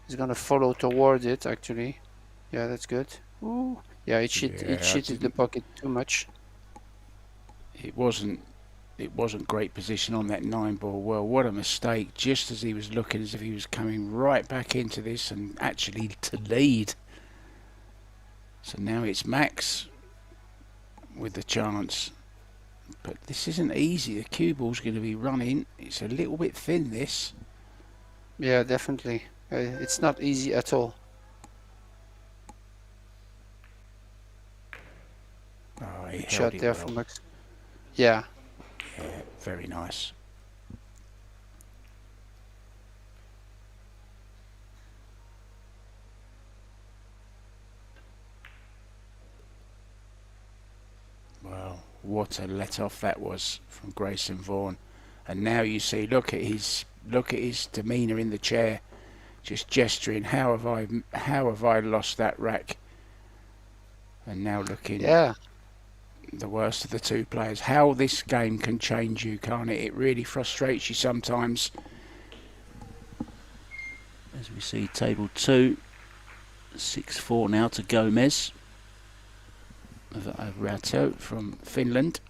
He's gonna follow toward it actually. Yeah, that's good. Ooh. Yeah, it cheated the pocket too much. It wasn't great position on that 9 ball. Well, what a mistake, just as he was looking as if he was coming right back into this and actually to lead. So now it's Max with the chance. But this isn't easy. The cue ball's going to be running. It's a little bit thin, this. Yeah, definitely. It's not easy at all. Oh, he Good held shot it there well. from Max. Yeah. Yeah, very nice. Well, what a let off that was from Grayson Vaughan. And now you see, look at his demeanour in the chair, just gesturing. How have I lost that rack? And now looking. Yeah. The worst of the two players. How this game can change you, can't it? It really frustrates you sometimes. As we see, table 2, 6-4 now to Gomez of Rato from Finland.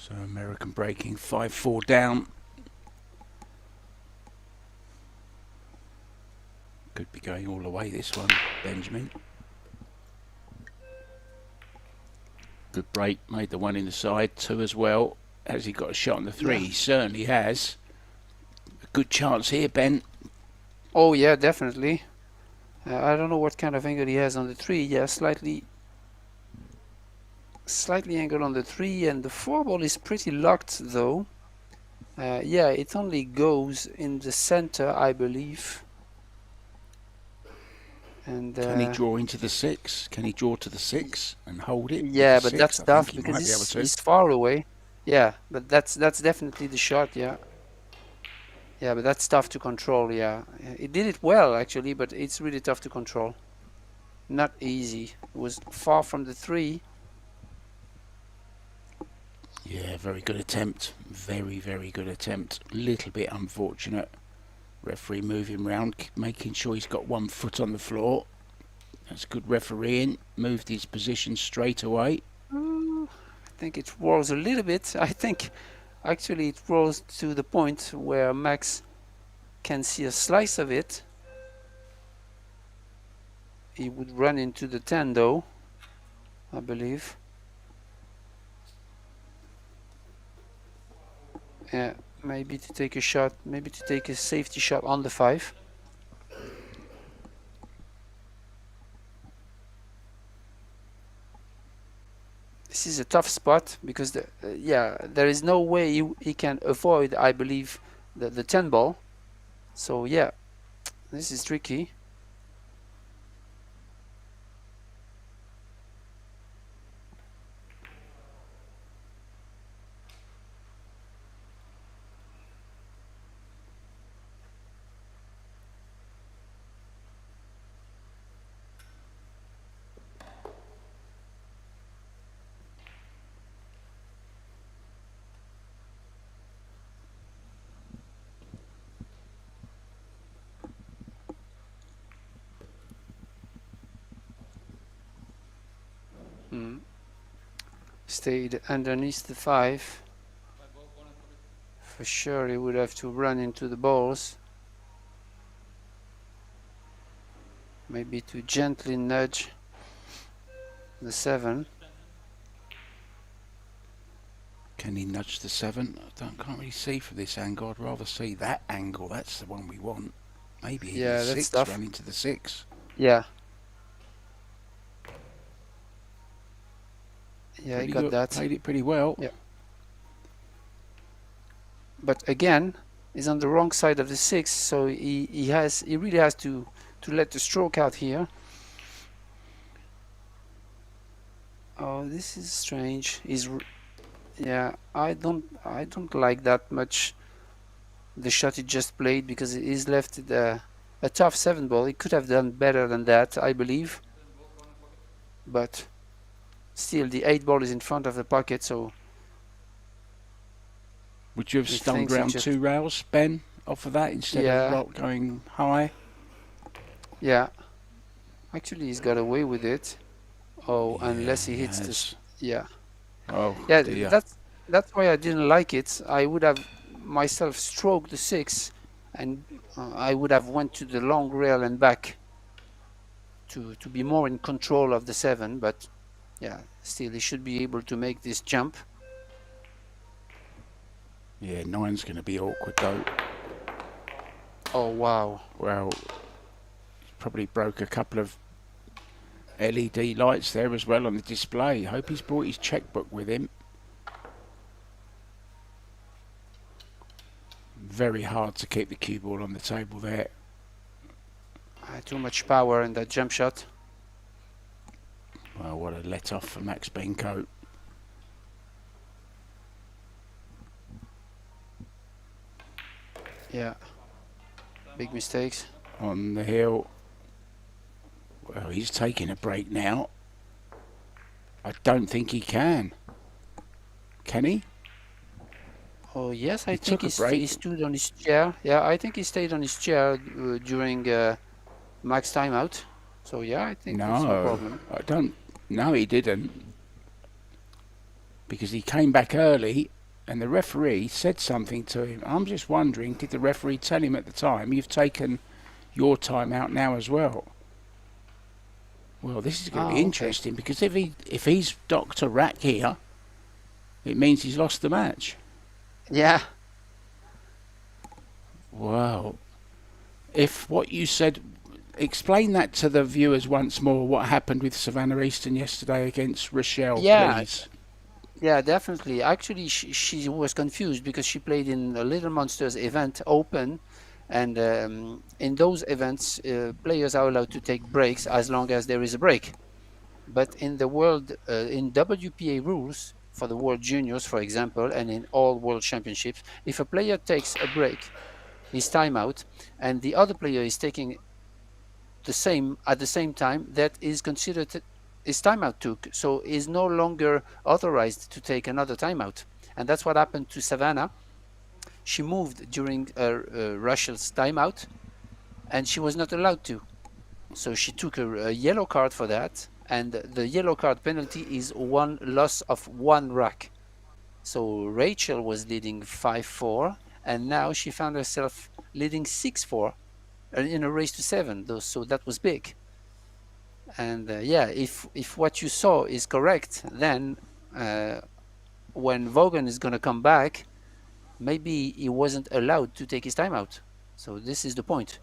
So American breaking 5-4 down. Could be going all the way this one, Benjamin. Good break, made the one in the side, 2 as well. Has he got a shot on the 3? Yeah. He certainly has. A good chance here, Ben. Oh yeah, definitely. I don't know what kind of angle he has on the 3. Yeah, slightly angled on the 3, and the 4 ball is pretty locked though. Yeah, it only goes in the center, I believe. And can he draw into the 6? Can he draw to the 6 and hold it? Yeah, but that's tough because he's far away. Yeah, but that's definitely the shot. Yeah. Yeah, but that's tough to control. Yeah, it did it well actually, but it's really tough to control. Not easy. It was far from the 3. Yeah, very good attempt. Very, very good attempt. A little bit unfortunate. Referee moving round, making sure he's got 1 foot on the floor. That's good refereeing. Moved his position straight away. I think it rolls a little bit. I think actually it rolls to the point where Max can see a slice of it. He would run into the 10 though, I believe. Yeah, maybe to take a shot, maybe to take a safety shot on the 5. this is a tough spot because yeah, there is no way he can avoid, I believe, the 10 ball. So yeah, this is tricky. Stayed underneath the 5. For sure he would have to run into the balls. Maybe to gently nudge the 7. Can he nudge the 7? Can't really see from this angle. I'd rather see that angle. That's the one we want. Maybe even Yeah, the that's 6, tough. running to the 6. Yeah. Yeah, Pretty he got good. that. Played it pretty well. Yeah. But again, he's on the wrong side of the 6, so he really has to let the stroke out here. Oh, this is strange. Yeah, I don't like that much the shot he just played, because he's left a tough 7 ball. He could have done better than that, I believe. But still, the 8 ball is in front of the pocket, so. Would you have stumbled around 2 rails, Ben, off of that instead of going high? Yeah. Actually, he's got away with it. Oh, Yeah, unless he hits this. Yeah. Oh, yeah, dear. that's why I didn't like it. I would have myself stroked the 6, and I would have went to the long rail and back to be more in control of the 7. But yeah, still he should be able to make this jump. Yeah, 9's going to be awkward though. Oh wow. Well, probably broke a couple of LED lights there as well on the display. Hope he's brought his checkbook with him. Very hard to keep the cue ball on the table there. Too much power in that jump shot. Well, what a let off for Max Benko. Yeah. Big mistakes. On the hill. Well, he's taking a break now. I don't think he can. Can he? Oh yes, I think took a break. he stood on his chair. Yeah, I think he stayed on his chair during Max timeout. So yeah, I think that's no problem. I don't. No, he didn't. Because he came back early and the referee said something to him. I'm just wondering, did the referee tell him at the time, you've taken your time out now as well? Well, this is going to be interesting, because if he's Dr. Rack here, it means he's lost the match. Yeah. Wow. If what you said, explain that to the viewers once more, what happened with Savannah Easton yesterday against Rochelle, please. Yeah, definitely. Actually, she was confused because she played in the Little Monsters event open, and in those events, players are allowed to take breaks as long as there is a break. But in the world, in WPA rules for the World Juniors, for example, and in all World Championships, if a player takes a break, his timeout, and the other player is taking the same at the same time, that is considered his timeout took, so is no longer authorized to take another timeout. And that's what happened to Savannah. She moved during Rachel's timeout, and she was not allowed to. So she took a yellow card for that, and the yellow card penalty is one loss of 1 rack. So Rachel was leading 5-4, and now she found herself leading 6-4 in a race to 7. So that was big. And yeah, if what you saw is correct, then when Vaughan is going to come back, maybe he wasn't allowed to take his timeout. So this is the point.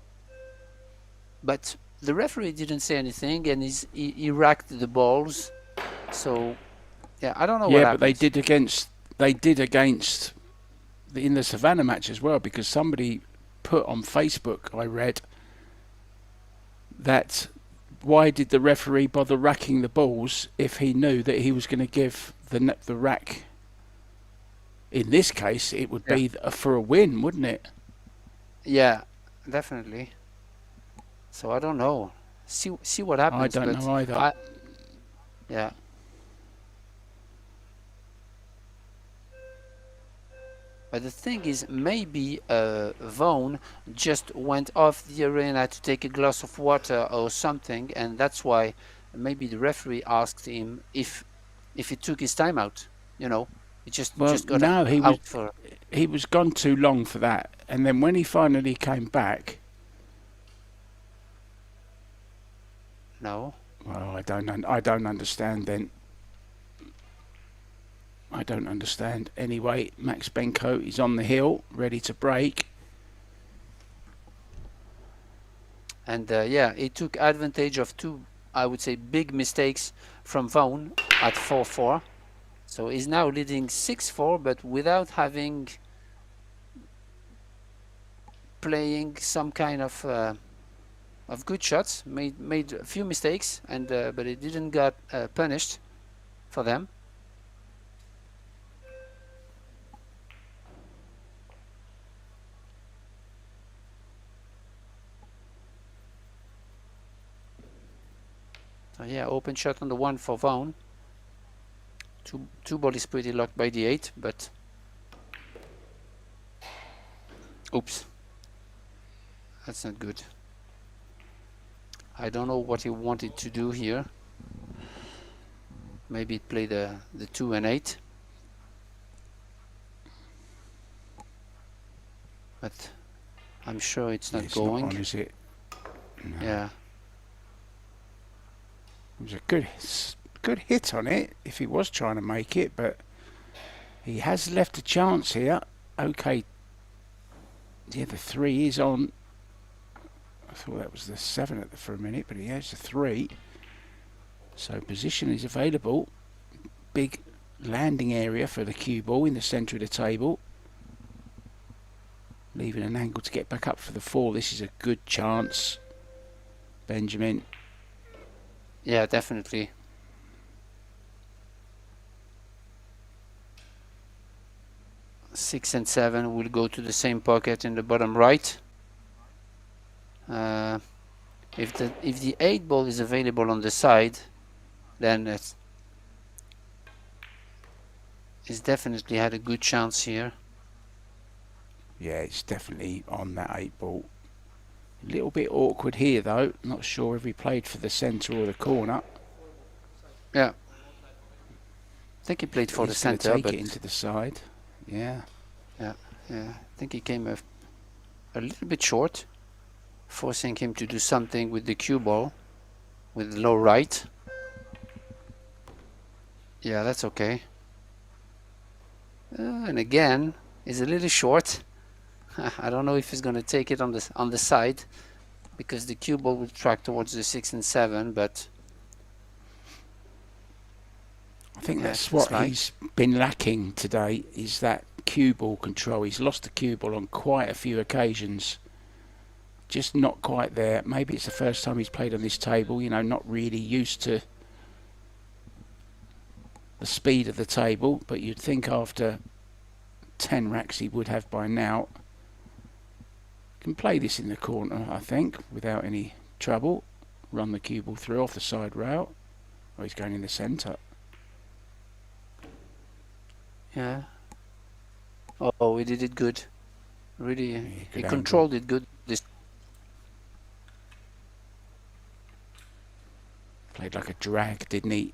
But the referee didn't say anything, and he racked the balls. So Yeah, I don't know what Yeah, but happens. they did against in the Savannah match as well, because somebody put on Facebook, I read, that why did the referee bother racking the balls if he knew that he was going to give the rack? In this case, it would Yeah. be for a win, wouldn't it? Yeah, definitely. So I don't know. See what I happens. don't But know either. yeah. But the thing is, maybe Vaughan just went off the arena to take a glass of water or something, and that's why maybe the referee asked him if he took his time out. You know, he just Well, got no, out for. he was gone too long for that, and then when he finally came back, No. well, I don't understand then. I don't understand. Anyway, Max Benko is on the hill, ready to break. And yeah, he took advantage of two, I would say, big mistakes from Vaughan at 4-4. So he's now leading 6-4, but without having playing some kind of good shots. Made a few mistakes, and but he didn't got punished for them. So yeah, open shot on the 1 for Vaughan. Two ball is pretty locked by the 8, but oops, that's not good. I don't know what he wanted to do here. Maybe play the 2 and 8, but I'm sure it's not going. Not on, is it? No. Yeah. It was a good hit on it if he was trying to make it, but he has left a chance here. Okay. Yeah, the 3 is on. I thought that was the 7 for a minute, but he has the 3. So position is available. Big landing area for the cue ball in the centre of the table. Leaving an angle to get back up for the 4. This is a good chance, Benjamin. Yeah, definitely. Six and 7 will go to the same pocket in the bottom right. If the 8 ball is available on the side, then it's definitely had a good chance here. Yeah, it's definitely on that 8 ball. A little bit awkward here though. Not sure if he played for the centre or the corner. Yeah. I think he played for the centre, take but it into the side. Yeah. Yeah. I think he came a little bit short, forcing him to do something with the cue ball with low right. Yeah, that's okay. And again, he's a little short. I don't know if he's going to take it on the side, because the cue ball will track towards the 6 and 7, but I think that's what he's been lacking today, is that cue ball control. He's lost the cue ball on quite a few occasions. Just not quite there. Maybe it's the first time he's played on this table, you know, not really used to the speed of the table, but you'd think after 10 racks he would have by now. Can play this in the corner, I think, without any trouble. Run the cue ball through off the side rail. Oh, he's going in the centre. yeah. Oh, he did it good. Really, Yeah, he good controlled angle. it good. Played like a drag, didn't he?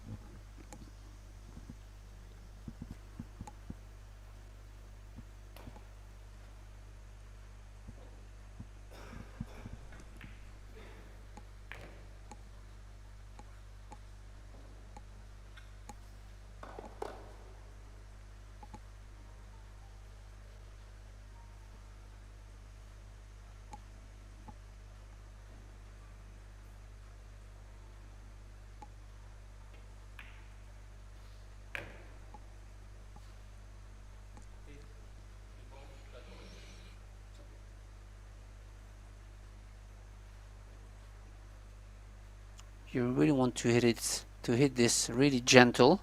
you really want to hit this really gentle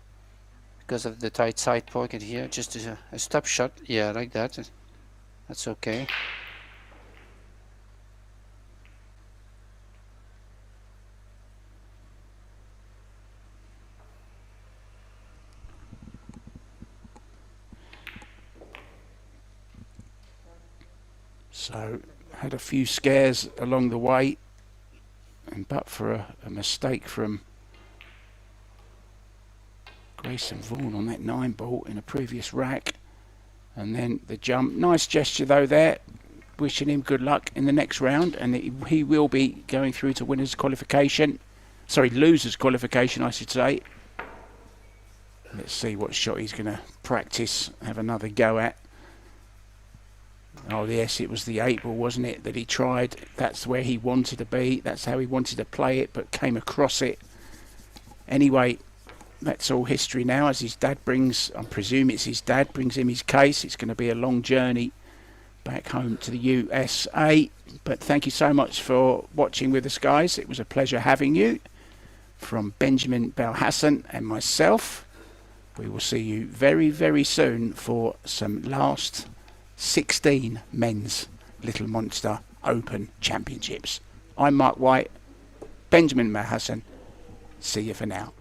because of the tight side pocket here. Just a stop shot, yeah, like that. That's okay. So had a few scares along the way, and but for a mistake from Grayson Vaughan on that 9 ball in a previous rack, and then the jump. Nice gesture though there, wishing him good luck in the next round, and he will be going through to winners qualification. Sorry, losers qualification I should say. Let's see what shot he's going to practice, have another go at. Oh yes, it was the 8 ball, wasn't it, that he tried. That's where he wanted to be, that's how he wanted to play it, but came across it. Anyway, that's all history now, as his dad brings, I presume it's his dad, brings him his case. It's going to be a long journey back home to the USA. But thank you so much for watching with us, guys. It was a pleasure having you. From Benjamin Belhassan and myself, we will see you very, very soon for some last 16 men's Little Monster Open Championships. I'm Mark White, Benjamin Belhassan. See you for now.